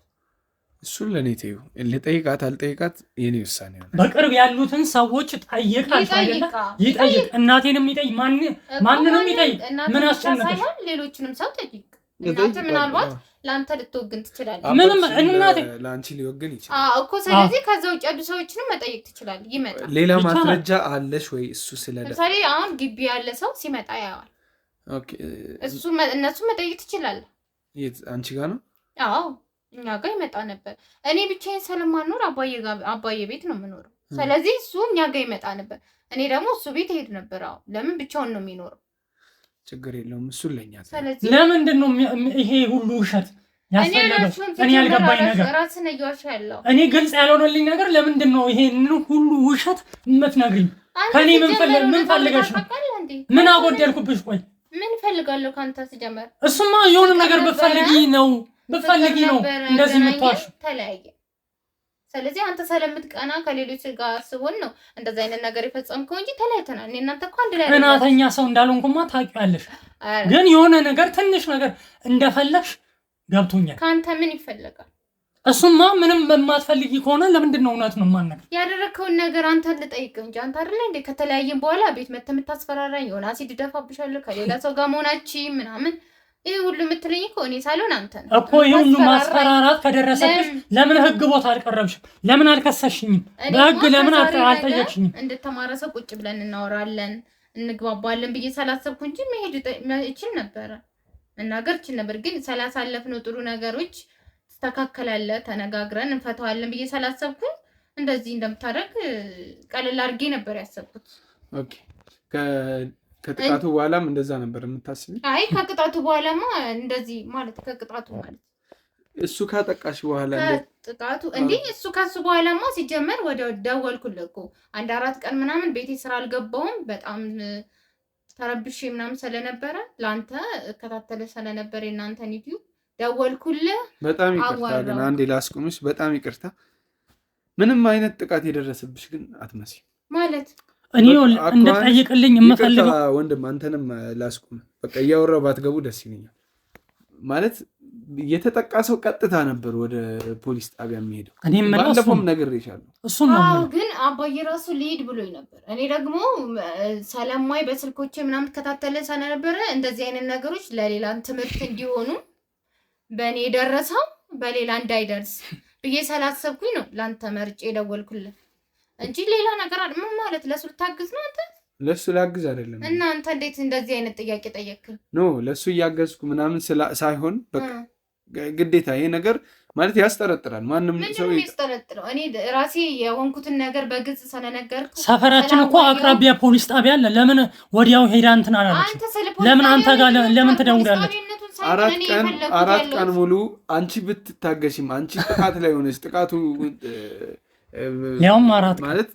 እሱን ለእኔ ተይው። ልጠይቃት አልጠይቃት የኔ ውሳኔ ነው። በቅርብ ያሉትን ሰዎች ጠይቃል አይደለ? ይጠይቅ። እናቴንም ይጠይቅ፣ ማንንም ይጠይቅ። ምን አስጨነቀሽ? ሌሎችንም ሰው ጠይቅ። እናትህ ምናልባት ለአንተ ልትወግን ትችላለህ። ምንም እናቴ ለአንቺ ሊወግን ይችላል እኮ። ስለዚህ ከዛ ውጭ ያሉ ሰዎችንም መጠየቅ ትችላለህ። ይመጣል። ሌላ ማስረጃ አለሽ ወይ? እሱ ለምሳሌ አሁን ግቢ ያለ ሰው ሲመጣ ያዋል። እነሱ መጠየቅ ትችላለህ። አንቺ ጋር ነው? አዎ እኛ ጋር ይመጣ ነበር። እኔ ብቻዬን ስለማልኖር አባዬ ቤት ነው የምኖረው። ስለዚህ እሱ እኛ ጋር ይመጣ ነበር። እኔ ደግሞ እሱ ቤት እሄድ ነበር። አዎ ለምን ብቻውን ነው የሚኖረው? ችግር የለውም። እሱን ለኛ ለምንድን ነው ይሄ ሁሉ ውሸት ያስፈለገው? እኔ ያልገባኝ ነገር ራስን እየዋሻ ያለው እኔ ግልጽ ያልሆነልኝ ነገር ለምንድን ነው ይሄን ሁሉ ውሸት የምትነግሪኝ? ከኔ ምን ፈልገሽ ነው? ምን አጎደልኩብሽ? ቆይ ምን ፈልጋለሁ ካንተ? ሲጀመር እሱማ የሆነ ነገር ብትፈልጊ ነው እንደዚህ የምትዋሽ። ተለያየ። ስለዚህ አንተ ስለምትቀና ከሌሎች ጋር ስሆን ነው እንደዚህ አይነት ነገር የፈጸምከው እንጂ ተለያይተናል። እኔ እናንተ እኮ አንድ ላይ እናተኛ ሰው እንዳልሆንኩማ ታውቂያለሽ። ግን የሆነ ነገር ትንሽ ነገር እንደፈለግሽ ገብቶኛል። ከአንተ ምን ይፈለጋል? እሱማ ምንም በማትፈልጊ ከሆነ ለምንድን ነው እውነት ነው የማናገር? ያደረግከውን ነገር አንተ ልጠይቅህ እንጂ አንተ አይደለ እንዴ ከተለያየን በኋላ ቤት መተህ የምታስፈራራኝ? የሆነ አሲድ ደፋብሻለሁ ከሌላ ሰው ጋር መሆናችን ምናምን ይሄ ሁሉ የምትለኝ እኮ እኔ ሳልሆን አንተ ነው እኮ። ይሄ ሁሉ ማስፈራራት ከደረሰብሽ ለምን ህግ ቦታ አልቀረብሽም? ለምን አልከሰሽኝም? በህግ ለምን አልጠየቅሽኝም? እንደተማረ ሰው ቁጭ ብለን እናወራለን እንግባባለን ብዬ ሳላሰብኩ እንጂ መሄድ እችል ነበረ፣ መናገር እችል ነበር። ግን ስላሳለፍነው ጥሩ ነገሮች ተስተካከላለ ተነጋግረን እንፈታዋለን ብዬ ሳላሰብኩኝ እንደዚህ እንደምታደርግ ቀለል አድርጌ ነበር ያሰብኩት። ኦኬ ከጥቃቱ በኋላም እንደዛ ነበር የምታስቢ? አይ ከቅጣቱ በኋላማ እንደዚህ ማለት ከቅጣቱ ማለት እሱ ካጠቃሽ በኋላ ጥቃቱ እንዴ እሱ ከሱ በኋላማ ሲጀመር ወደ ደወልኩልህ እኮ 1-4 ቀን ምናምን ቤቴ ስራ አልገባውም። በጣም ተረብሼ ምናምን ስለነበረ ለአንተ እከታተለ ስለነበረ እናንተን ዩቲዩብ ደወልኩልህ። በጣም ይቅርታ ግን አንዴ ላስቆምሽ። በጣም ይቅርታ። ምንም አይነት ጥቃት የደረሰብሽ ግን አትመስይም ማለት እኔ እንድጠይቅልኝ የምፈልገው ወንድም አንተንም ላስቆም። በቃ እያወራሁ ባትገቡ ደስ ይለኛል። ማለት የተጠቃ ሰው ቀጥታ ነበር ወደ ፖሊስ ጣቢያ የሚሄደው። ባለፈውም ነግሬሻለሁ። እሱን ነው ግን አባዬ ራሱ ሊሄድ ብሎኝ ነበር። እኔ ደግሞ ሰላማዊ በስልኮቼ ምናምን ተከታተለ ስለነበረ እንደዚህ አይነት ነገሮች ለሌላን ትምህርት እንዲሆኑ በእኔ የደረሰው በሌላ እንዳይደርስ ብዬ ስላሰብኩኝ ነው ላንተ መርጬ የደወልኩልህ እንጂ ሌላ ነገር ምን ማለት ለሱ ልታግዝ ነው አንተ? ለሱ ላግዝ አይደለም። እና አንተ እንዴት እንደዚህ አይነት ጥያቄ ጠየቅህ? ኖ ለሱ እያገዝኩ ምናምን ሳይሆን በቃ ግዴታ ይሄ ነገር ማለት ያስጠረጥራል። ማንም ሰው ያስጠረጥረው እኔ ራሴ የሆንኩትን ነገር በግልጽ ስለነገርኩ ሰፈራችን እኮ አቅራቢያ ፖሊስ ጣቢያ አለ። ለምን ወዲያው ሄዳ እንትን አላለች? ለምን አንተ ጋር ለምን ትደውላለች? 4 ቀን ሙሉ አንቺ ብትታገሽም አንቺ ጥቃት ላይ ሆነች ጥቃቱ ያውም 4 ማለት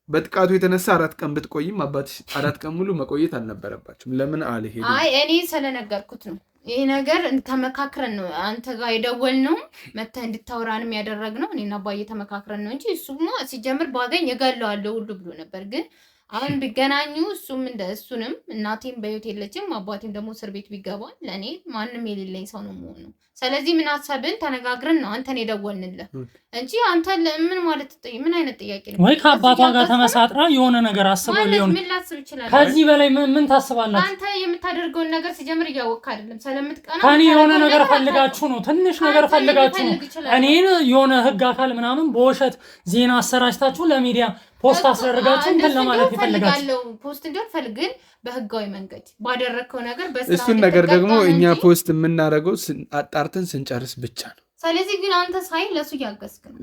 በጥቃቱ የተነሳ 4 ቀን ብትቆይም አባትሽ 4 ቀን ሙሉ መቆየት አልነበረባችሁም። ለምን አልሄድም? አይ እኔ ስለነገርኩት ነው ይሄ ነገር ተመካክረን ነው አንተ ጋር የደወልነው መተህ እንድታወራንም ያደረግነው እኔና አባዬ ተመካክረን ነው እንጂ እሱማ ሲጀምር ባገኝ እገለዋለሁ ሁሉ ብሎ ነበር። ግን አሁን ቢገናኙ እሱንም እናቴም በህይወት የለችም አባቴም ደግሞ እስር ቤት ቢገባ ለእኔ ማንም የሌለኝ ሰው ነው የምሆነው። ስለዚህ ምን አሰብን ተነጋግረን ነው አንተን የደወልንልህ እንጂ አንተ ምን ማለት ምን አይነት ጥያቄ ነው? ወይ ከአባቷ ጋር ተመሳጥራ የሆነ ነገር አስበው ሊሆን ምን ላስብ ይችላል? ከዚህ በላይ ምን ታስባላችሁ? አንተ የምታደርገውን ነገር ሲጀምር እያወቅህ አይደለም ስለምትቀና ከኔ የሆነ ነገር ፈልጋችሁ ነው ትንሽ ነገር ፈልጋችሁ ነው እኔን የሆነ ህግ አካል ምናምን በውሸት ዜና አሰራጭታችሁ ለሚዲያ ፖስት አስደርጋችሁ እንትን ለማለት ይፈልጋችሁ። ፖስት እንደፈልግ ግን በህጋዊ መንገድ ባደረከው ነገር እሱን ነገር ደግሞ እኛ ፖስት የምናደርገው አጣርተን ስንጨርስ ብቻ ነው። ስለዚህ ግን አንተ ሳይ ለሱ እያገዝክ ነው።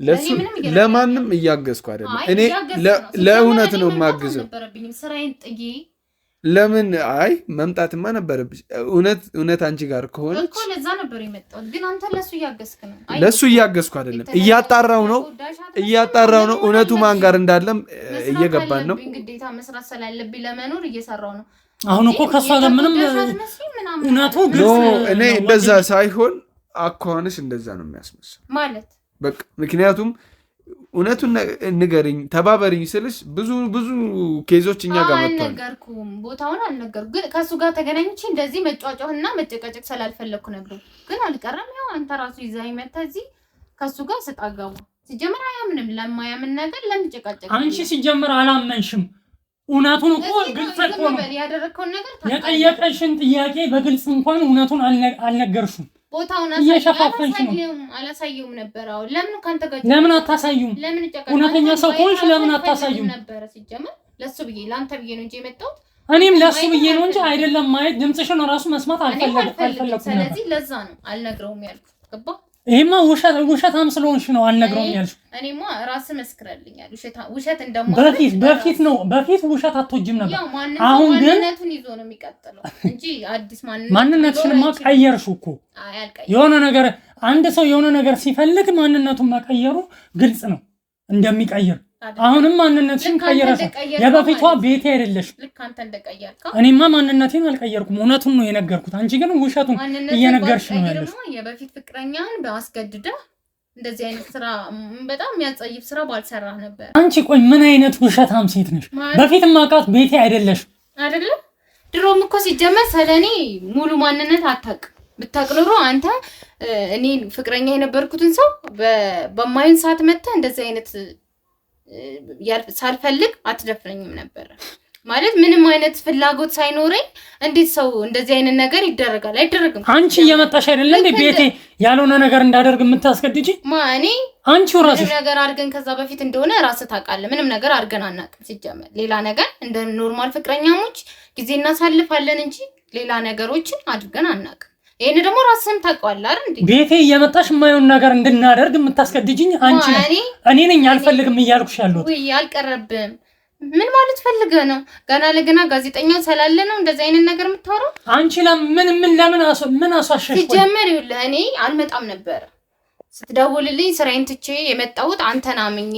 ለማንም እያገዝኩ አይደለም። እኔ ለእውነት ነው የማግዘው። ስራዬን ጥዬ ለምን አይ መምጣትማ ነበረብሽ። እውነት አንቺ ጋር ከሆነች እኮ ለዛ ነበር የመጣሁት። ግን አንተ ለሱ እያገዝክ ነው። ለሱ እያገዝኩ አይደለም፣ እያጣራው ነው። እውነቱ ማን ጋር እንዳለም እየገባን ነው። ግዴታ መስራት ስላለብኝ ለመኖር እየሰራው ነው። አሁን እኮ ከሷ ጋር ምንም እውነቱ ግልጽ ነው። እኔ እንደዛ ሳይሆን አኳኋንሽ እንደዛ ነው የሚያስመስለው ማለት በቃ ምክንያቱም እውነቱን ንገሪኝ ተባበሪኝ ስልሽ ብዙ ኬዞች እኛ ጋር መጥተዋል። አልነገርኩም፣ ቦታውን አልነገርኩም። ግን ከሱ ጋር ተገናኝቼ እንደዚህ መጫጫህና መጨቃጨቅ ስላልፈለኩ ነበር። ግን አልቀረም። ያው አንተ ራሱ ይዘኸኝ መተህ እዚህ ከሱ ጋር ስጣጋው ሲጀመር አያምንም። ለማያምን ነገር ለምን ጨቃጨቅ? አንቺ ሲጀመር አላመንሽም። እውነቱን እኮ ግልጽ እኮ ነው ያደረከውን ነገር የጠየቀሽን ጥያቄ በግልጽ እንኳን እውነቱን አልነገርሽም። ቦታውን አላሳየውም ነበር። አሁን ለምን ካንተ ጋር ለምን አታሳዩም? እውነተኛ ሰው ሆንሽ ለምን አታሳዩም ነበር? ሲጀመር ለሱ ብዬ ለአንተ ብዬ ነው እንጂ የመጣሁት። እኔም ለሱ ብዬ ነው እንጂ አይደለም ማየት ድምፅሽን ራሱ መስማት አልፈለኩም። ስለዚህ ለዛ ነው አልነግረውም ያልኩት። ገባ? ይሄማ ውሸታም ስለሆንሽ ነው አልነግረውም ያልሽ። እኔማ ራስህ መስክረልኛል ውሸት እንደማለት። በፊት ውሸት አትወጂም ነበር። አሁን ግን ማንነቱን ይዞ ነው የሚቀጥለው እንጂ አዲስ ማንነትሽንማ ቀየርሽው እኮ። የሆነ ነገር አንድ ሰው የሆነ ነገር ሲፈልግ ማንነቱን መቀየሩ ግልጽ ነው እንደሚቀይር። አሁንም ማንነትሽን ቀየረሽ። የበፊቷ ቤቴ አይደለሽ። ልክ አንተ እንደቀየርከው እኔማ ማንነቴን አልቀየርኩም፣ እውነቱን ነው የነገርኩት። አንቺ ግን ውሸቱን እየነገርሽ ነው ያለሽ። የበፊት ፍቅረኛን በአስገድደህ እንደዚህ አይነት ስራ በጣም የሚያጸይፍ ስራ ባልሰራህ ነበር። አንቺ ቆይ ምን አይነት ውሸታም ሴት ነሽ? በፊት ማውቃት ቤቴ አይደለሽ አይደለም። ድሮም እኮ ሲጀመር ስለኔ ሙሉ ማንነት አታውቅም። ብታውቅ ኖሮ አንተ እኔ ፍቅረኛ የነበርኩትን ሰው በማይን ሰዓት መተህ እንደዚህ አይነት ሳልፈልግ አትደፍረኝም ነበር። ማለት ምንም አይነት ፍላጎት ሳይኖረኝ እንዴት ሰው እንደዚህ አይነት ነገር ይደረጋል? አይደረግም። አንቺ እየመጣሽ አይደለ እንዴ ቤቴ ያልሆነ ነገር እንዳደርግ የምታስገድጂ? ማኔ አንቺው ራስሽ ነገር አድርገን ከዛ በፊት እንደሆነ ራስህ ታውቃለህ። ምንም ነገር አድርገን አናውቅም። ሲጀመር ሌላ ነገር እንደ ኖርማል ፍቅረኛሞች ጊዜ እናሳልፋለን እንጂ ሌላ ነገሮችን አድርገን አናውቅም። ይሄን ደግሞ ራስህም ታውቀዋለህ አይደል እንዴ? ቤቴ እየመጣሽ የማይሆን ነገር እንድናደርግ የምታስገድጂኝ አንቺ ነሽ። እኔ ነኝ አልፈልግም እያልኩሽ ያለሁት። ወይ አልቀረብም። ምን ማለት ፈልገህ ነው? ገና ለገና ጋዜጠኛው ስላለ ነው እንደዚህ አይነት ነገር የምታወራው? አንቺ ምን አሳሸሽ? ሲጀመር ይኸውልህ እኔ አልመጣም ነበር። ስትደውልልኝ ስራዬን ትቼ የመጣሁት አንተን አምኜ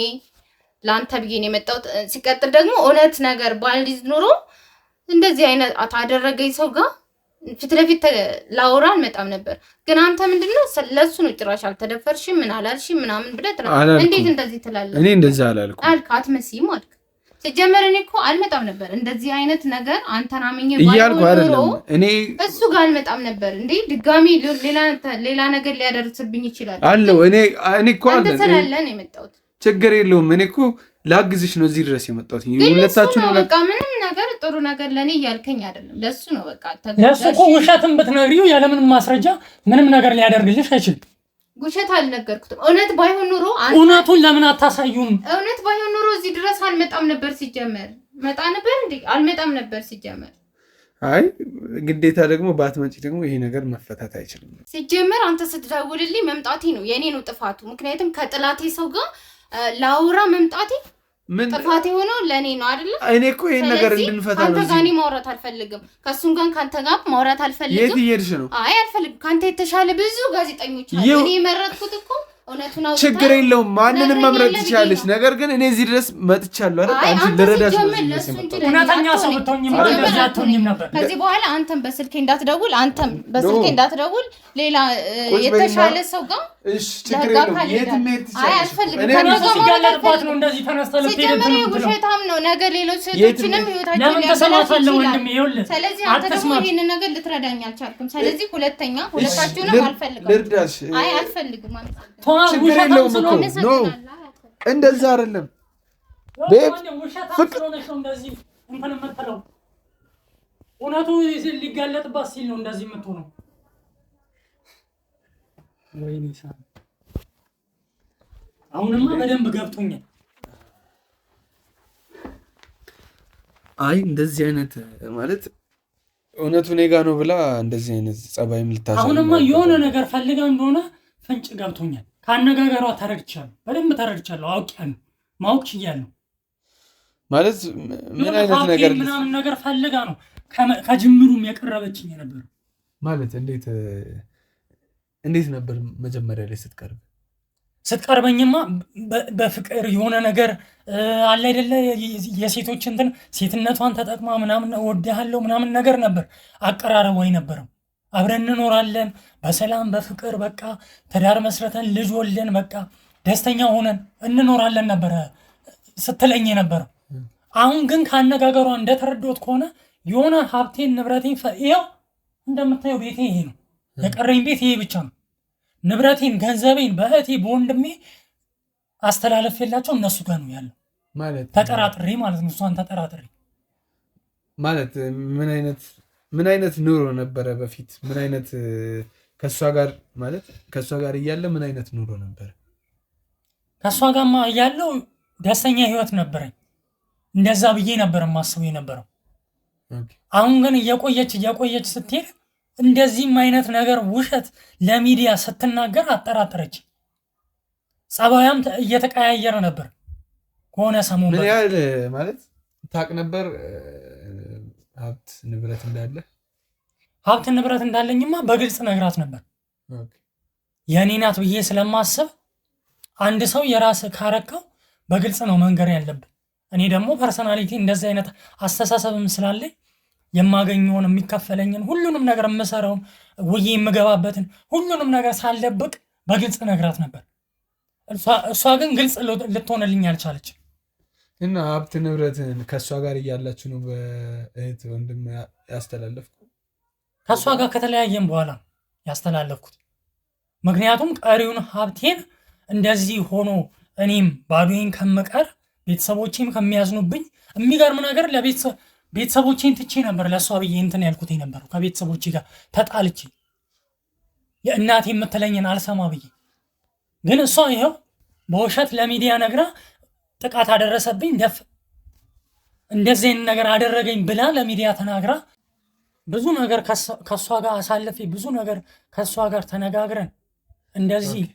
ለአንተ ብዬ ነው የመጣሁት። ሲቀጥል ደግሞ እውነት ነገር ባልይዝ ኖሮ እንደዚህ አይነት አታደረገኝ ሰው ጋር ፊት ለፊት ላውራ አልመጣም ነበር። ግን አንተ ምንድነው ለሱ ነው ጭራሽ አልተደፈርሽም ምን አላልሽም ምናምን ብለህ እንዴት እንደዚህ ትላለህ? እኔ እንደዛ አላልኩም አልክ። አትመስይም አልክ። ሲጀመር እኔ እኮ አልመጣም ነበር እንደዚህ አይነት ነገር አንተን አምኜ እያልኩ አይደለም። እኔ እሱ ጋር አልመጣም ነበር እንዴ ድጋሚ ሌላ ነገር ሊያደርስብኝ ይችላል አለው። እኔ እኮ አንተ ስላለ ነው የመጣሁት። ችግር የለውም። እኔ እኮ ላግዝሽ ነው እዚህ ድረስ የመጣሁት። ሁለታችሁ ነው በቃ ምንም ነገር ጥሩ ነገር ለኔ እያልከኝ አይደለም። ለሱ ነው በቃ ለሱ እኮ ውሸትን ብትነግሪው ያለምንም ማስረጃ ምንም ነገር ሊያደርግልሽ አይችልም። ውሸት አልነገርኩትም። እውነት ባይሆን ኑሮ እውነቱን ለምን አታሳዩም? እውነት ባይሆን ኑሮ እዚህ ድረስ አልመጣም ነበር። ሲጀመር መጣ ነበር እንዴ? አልመጣም ነበር ሲጀመር። አይ ግዴታ ደግሞ ባትመጪ ደግሞ ይሄ ነገር መፈታት አይችልም። ሲጀመር አንተ ስትደውልልኝ መምጣቴ ነው የኔ ነው ጥፋቱ። ምክንያቱም ከጥላቴ ሰው ጋር ላውራ መምጣቴ ጥፋት የሆነው ለኔ ነው አይደል? እኔ እኮ ይሄን ነገር እንድንፈታ ነው። አንተ ጋር ማውራት አልፈልግም። ከሱም ጋር ካንተ ጋር ማውራት አልፈልግም። የት እየሄድሽ ነው? አይ አልፈልግም። ካንተ የተሻለ ብዙ ጋዜጠኞች አሉ። እኔ መረጥኩት እኮ እውነቱን አውጥታ። ችግር የለውም ማንንም መምረጥ ትችላለሽ። ነገር ግን እኔ እዚህ ድረስ መጥቻለሁ አይደል? አንቺ ልረዳሽ ነው። እውነተኛ ሰው ብትሆኚም እንደዚህ አትሆኚም ነበር። ከዚህ በኋላ አንተም በስልኬ እንዳትደውል፣ አንተም በስልኬ እንዳትደውል። ሌላ የተሻለ ሰው ጋር እሺ፣ ችግር የለውም የት መሄድ ትችላለሽ? አይ አልፈልግም። ያለባት ነው እንደዚህ ተነስተ ልትሄድ ነው። ውሸታም ነው። ነገ ሌሎች ሴቶችንም ህይወታቸውን ለምን ተሰማታለህ ወንድሜ? ይኸውልህ ስለዚህ አንተ ደግሞ ይሄንን ነገር ልትረዳኝ አልቻልክም። ስለዚህ ሁለታችሁንም አልፈልግም። ልርዳሽ። አይ አልፈልግም። ችግር የለውም እኮ ኖ እንደዛ አይደለም። ቤት ፍቅር ሆነሽ ነው እንደዚህ እንትን የምትለው። እውነቱ ሊጋለጥባት ሲል ነው እንደዚህ የምትሆነው። ወይኔ ሳም አሁንማ በደንብ ገብቶኛል። አይ እንደዚህ አይነት ማለት እውነቱ እኔ ጋ ነው ብላ እንደዚህ አይነት ጸባይም ልታሳይ አሁንማ የሆነ ነገር ፈልጋ እንደሆነ ፍንጭ ገብቶኛል። ከአነጋገሯ ተረድቻለሁ፣ በደንብ ተረድቻለሁ። አውቄያለሁ፣ ማወቅ ችያለሁ። ማለት ምን አይነት ነገር ምናምን ነገር ፈልጋ ነው ከጅምሩም የቀረበችኝ የነበረው። ማለት እንዴት ነበር መጀመሪያ ላይ ስትቀርበኝማ በፍቅር የሆነ ነገር አለ አይደለ? የሴቶች እንትን ሴትነቷን ተጠቅማ ምናምን እወድሃለሁ ምናምን ነገር ነበር አቀራረብ ወይ ነበረው። አብረን እንኖራለን በሰላም በፍቅር በቃ ትዳር መስረተን ልጅ ወልደን በቃ ደስተኛ ሆነን እንኖራለን ነበረ ስትለኝ የነበረው። አሁን ግን ከአነጋገሯ እንደተረዶት ከሆነ የሆነ ሀብቴን ንብረቴን ይኸው እንደምታየው ቤቴ ይሄ ነው፣ የቀረኝ ቤት ይሄ ብቻ ነው። ንብረቴን ገንዘቤን በእህቴ በወንድሜ አስተላለፍላቸው እነሱ ጋር ነው ያለው። ማለት ተጠራጥሬ ማለት ነው። እሷን ተጠራጥሬ ማለት ምን አይነት ኑሮ ነበረ በፊት? ምን አይነት ከእሷ ጋር ማለት ከእሷ ጋር እያለ ምን አይነት ኑሮ ነበረ? ከእሷ ጋርማ እያለው ደስተኛ ህይወት ነበረኝ። እንደዛ ብዬ ነበር የማስበው የነበረው። አሁን ግን እየቆየች ስትሄድ እንደዚህም አይነት ነገር ውሸት ለሚዲያ ስትናገር አጠራጠረች። ጸባያም እየተቀያየረ ነበር ከሆነ ሰሞን። ምን ያህል ማለት ታውቅ ነበር ሀብት ንብረት እንዳለኝማ በግልጽ ነግራት ነበር። የኔ ናት ብዬ ስለማስብ አንድ ሰው የራስ ካረከው በግልጽ ነው መንገር ያለብን። እኔ ደግሞ ፐርሰናሊቲ እንደዚህ አይነት አስተሳሰብም ስላለኝ የማገኘውን የሚከፈለኝን ሁሉንም ነገር የምሰራውን ውዬ የምገባበትን ሁሉንም ነገር ሳልደብቅ በግልጽ ነግራት ነበር። እሷ ግን ግልጽ ልትሆንልኝ አልቻለችም። እና ሀብት ንብረትን ከእሷ ጋር እያላችሁ ነው በእህት ወንድም ያስተላለፍኩ? ከእሷ ጋር ከተለያየም በኋላ ያስተላለፍኩት። ምክንያቱም ቀሪውን ሀብቴን እንደዚህ ሆኖ እኔም ባዶዬን ከምቀር ቤተሰቦቼም ከሚያዝኑብኝ፣ የሚገርም ነገር ቤተሰቦቼን ትቼ ነበር ለእሷ ብዬ እንትን ያልኩት የነበረው። ከቤተሰቦቼ ጋር ተጣልቼ የእናቴ የምትለኝን አልሰማ ብዬ፣ ግን እሷ ይኸው በውሸት ለሚዲያ ነግራ ጥቃት አደረሰብኝ፣ እንደዚህ አይነት ነገር አደረገኝ ብላ ለሚዲያ ተናግራ ብዙ ነገር ከእሷ ጋር አሳልፌ ብዙ ነገር ከእሷ ጋር ተነጋግረን እንደዚህ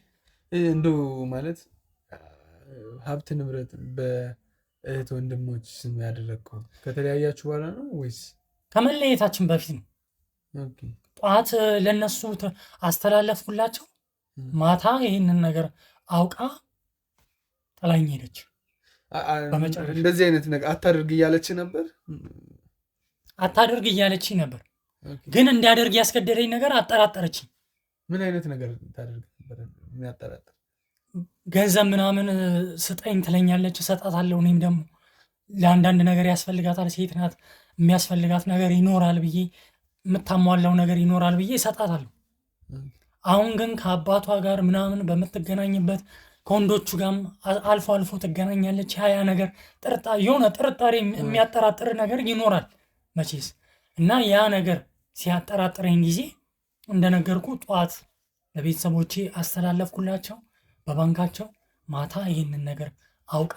እንደው ማለት ሀብት ንብረት በእህት ወንድሞች ስም ያደረግከው ከተለያያችሁ በኋላ ነው ወይስ ከመለየታችን በፊት ነው? ጠዋት ለነሱ አስተላለፍኩላቸው፣ ማታ ይህንን ነገር አውቃ ጥላኝ ሄደች። እንደዚህ አይነት ነገር አታደርግ እያለች ነበር። ግን እንዲያደርግ ያስገደደኝ ነገር አጠራጠረችኝ። ምን አይነት ነገር ታደርግ ነበር የሚያጠራጥር? ገንዘብ ምናምን ስጠኝ ትለኛለች፣ እሰጣታለሁ። እኔም ደግሞ ለአንዳንድ ነገር ያስፈልጋታል፣ ሴት ናት፣ የሚያስፈልጋት ነገር ይኖራል ብዬ የምታሟላው ነገር ይኖራል ብዬ እሰጣታለሁ። አሁን ግን ከአባቷ ጋር ምናምን በምትገናኝበት ከወንዶቹ ጋርም አልፎ አልፎ ትገናኛለች። ያ ነገር የሆነ ጥርጣሬ የሚያጠራጥር ነገር ይኖራል መቼስ። እና ያ ነገር ሲያጠራጥረኝ ጊዜ እንደነገርኩ ጠዋት ለቤተሰቦቼ አስተላለፍኩላቸው በባንካቸው። ማታ ይህንን ነገር አውቃ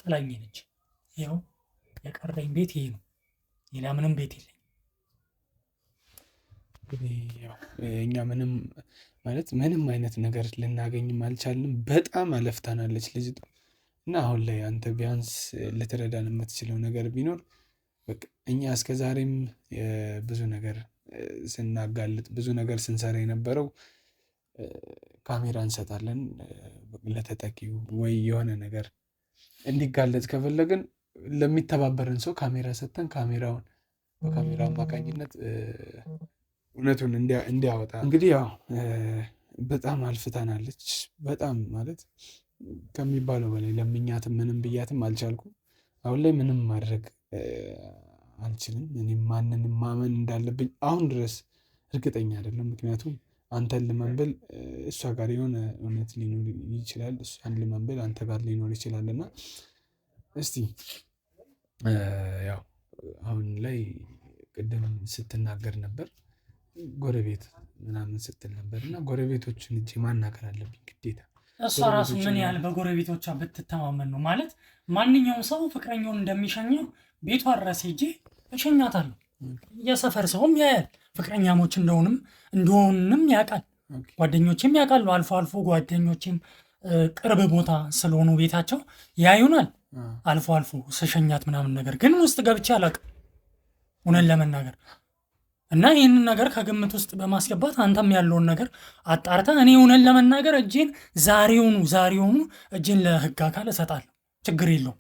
ጥላኝ ሄደች። ይኸው የቀረኝ ቤት ይሄ ነው። ሌላ ምንም ቤት የለኝ። እኛ ምንም ማለት ምንም አይነት ነገር ልናገኝም አልቻልንም። በጣም አለፍታናለች ልጅቱ እና አሁን ላይ አንተ ቢያንስ ልትረዳን የምትችለው ነገር ቢኖር በቃ እኛ እስከዛሬም ብዙ ነገር ስናጋልጥ ብዙ ነገር ስንሰራ የነበረው ካሜራ እንሰጣለን ለተጠቂው ወይ የሆነ ነገር እንዲጋለጥ ከፈለግን ለሚተባበርን ሰው ካሜራ ሰጥተን ካሜራውን በካሜራ አማካኝነት እውነቱን እንዲያወጣ እንግዲህ ያው በጣም አልፍታናለች። በጣም ማለት ከሚባለው በላይ ለምኛትም ምንም ብያትም አልቻልኩም። አሁን ላይ ምንም ማድረግ አልችልም። እኔም ማንንም ማመን እንዳለብኝ አሁን ድረስ እርግጠኛ አይደለም። ምክንያቱም አንተን ልመንብል እሷ ጋር የሆነ እውነት ሊኖር ይችላል፣ እሷን ልመንብል አንተ ጋር ሊኖር ይችላል። እና እስቲ ያው አሁን ላይ ቅድም ስትናገር ነበር ጎረቤት ምናምን ስትል ነበር እና ጎረቤቶችን እጅ ማናገር አለብኝ ግዴታ። እሷ ራሱ ምን ያህል በጎረቤቶቿ ብትተማመን ነው ማለት ማንኛውም ሰው ፍቅረኛውን እንደሚሸኘው ቤቷ ድረስ ሄጄ እሸኛታለሁ። የሰፈር ሰውም ያያል፣ ፍቅረኛሞች እንደሆንም ያውቃል፣ ጓደኞቼም ያውቃሉ። አልፎ አልፎ ጓደኞቼም ቅርብ ቦታ ስለሆኑ ቤታቸው ያዩናል። አልፎ አልፎ ስሸኛት ምናምን ነገር ግን ውስጥ ገብቼ አላውቅም እውነት ለመናገር እና ይህንን ነገር ከግምት ውስጥ በማስገባት አንተም ያለውን ነገር አጣርተ እኔ እውነት ለመናገር እጄን ዛሬውኑ እጄን ለህግ አካል እሰጣለሁ። ችግር የለውም።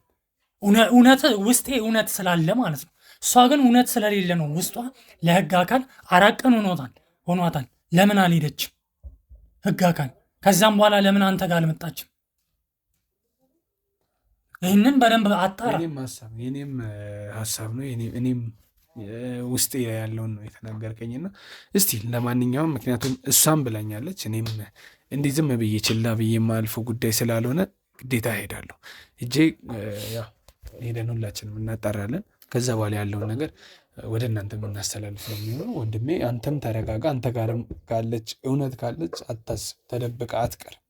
እውነት ውስጤ እውነት ስላለ ማለት ነው። እሷ ግን እውነት ስለሌለ ነው ውስጧ ለህግ አካል 4 ቀን ሆኗታል። ለምን አልሄደችም ህግ አካል? ከዛም በኋላ ለምን አንተ ጋር አልመጣችም? ይህንን በደንብ አጣራ። የኔም ሀሳብ ነው። እኔም ውስጤ ያለውን ነው የተናገርከኝና እስቲ ለማንኛውም ምክንያቱም እሷም ብላኛለች፣ እኔም እንዲህ ዝም ብዬ ችላ ብዬ የማልፈው ጉዳይ ስላልሆነ ግዴታ ሄዳለሁ። እጄ ሄደን ሁላችንም እናጣራለን። ከዛ በኋላ ያለውን ነገር ወደ እናንተ የምናስተላልፍ ነው የሚሆነው። ወንድሜ አንተም ተረጋጋ። አንተ ጋርም ካለች እውነት ካለች አታስብ፣ ተደብቃ አትቀርም።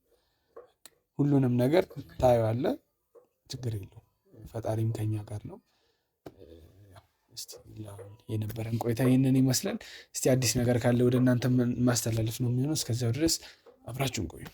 ሁሉንም ነገር ታየዋለህ፣ ችግር የለውም። ፈጣሪም ከኛ ጋር ነው። የነበረን ቆይታ ይህንን ይመስላል። እስቲ አዲስ ነገር ካለ ወደ እናንተ ማስተላለፍ ነው የሚሆነው። እስከዚያው ድረስ አብራችሁን ቆዩ።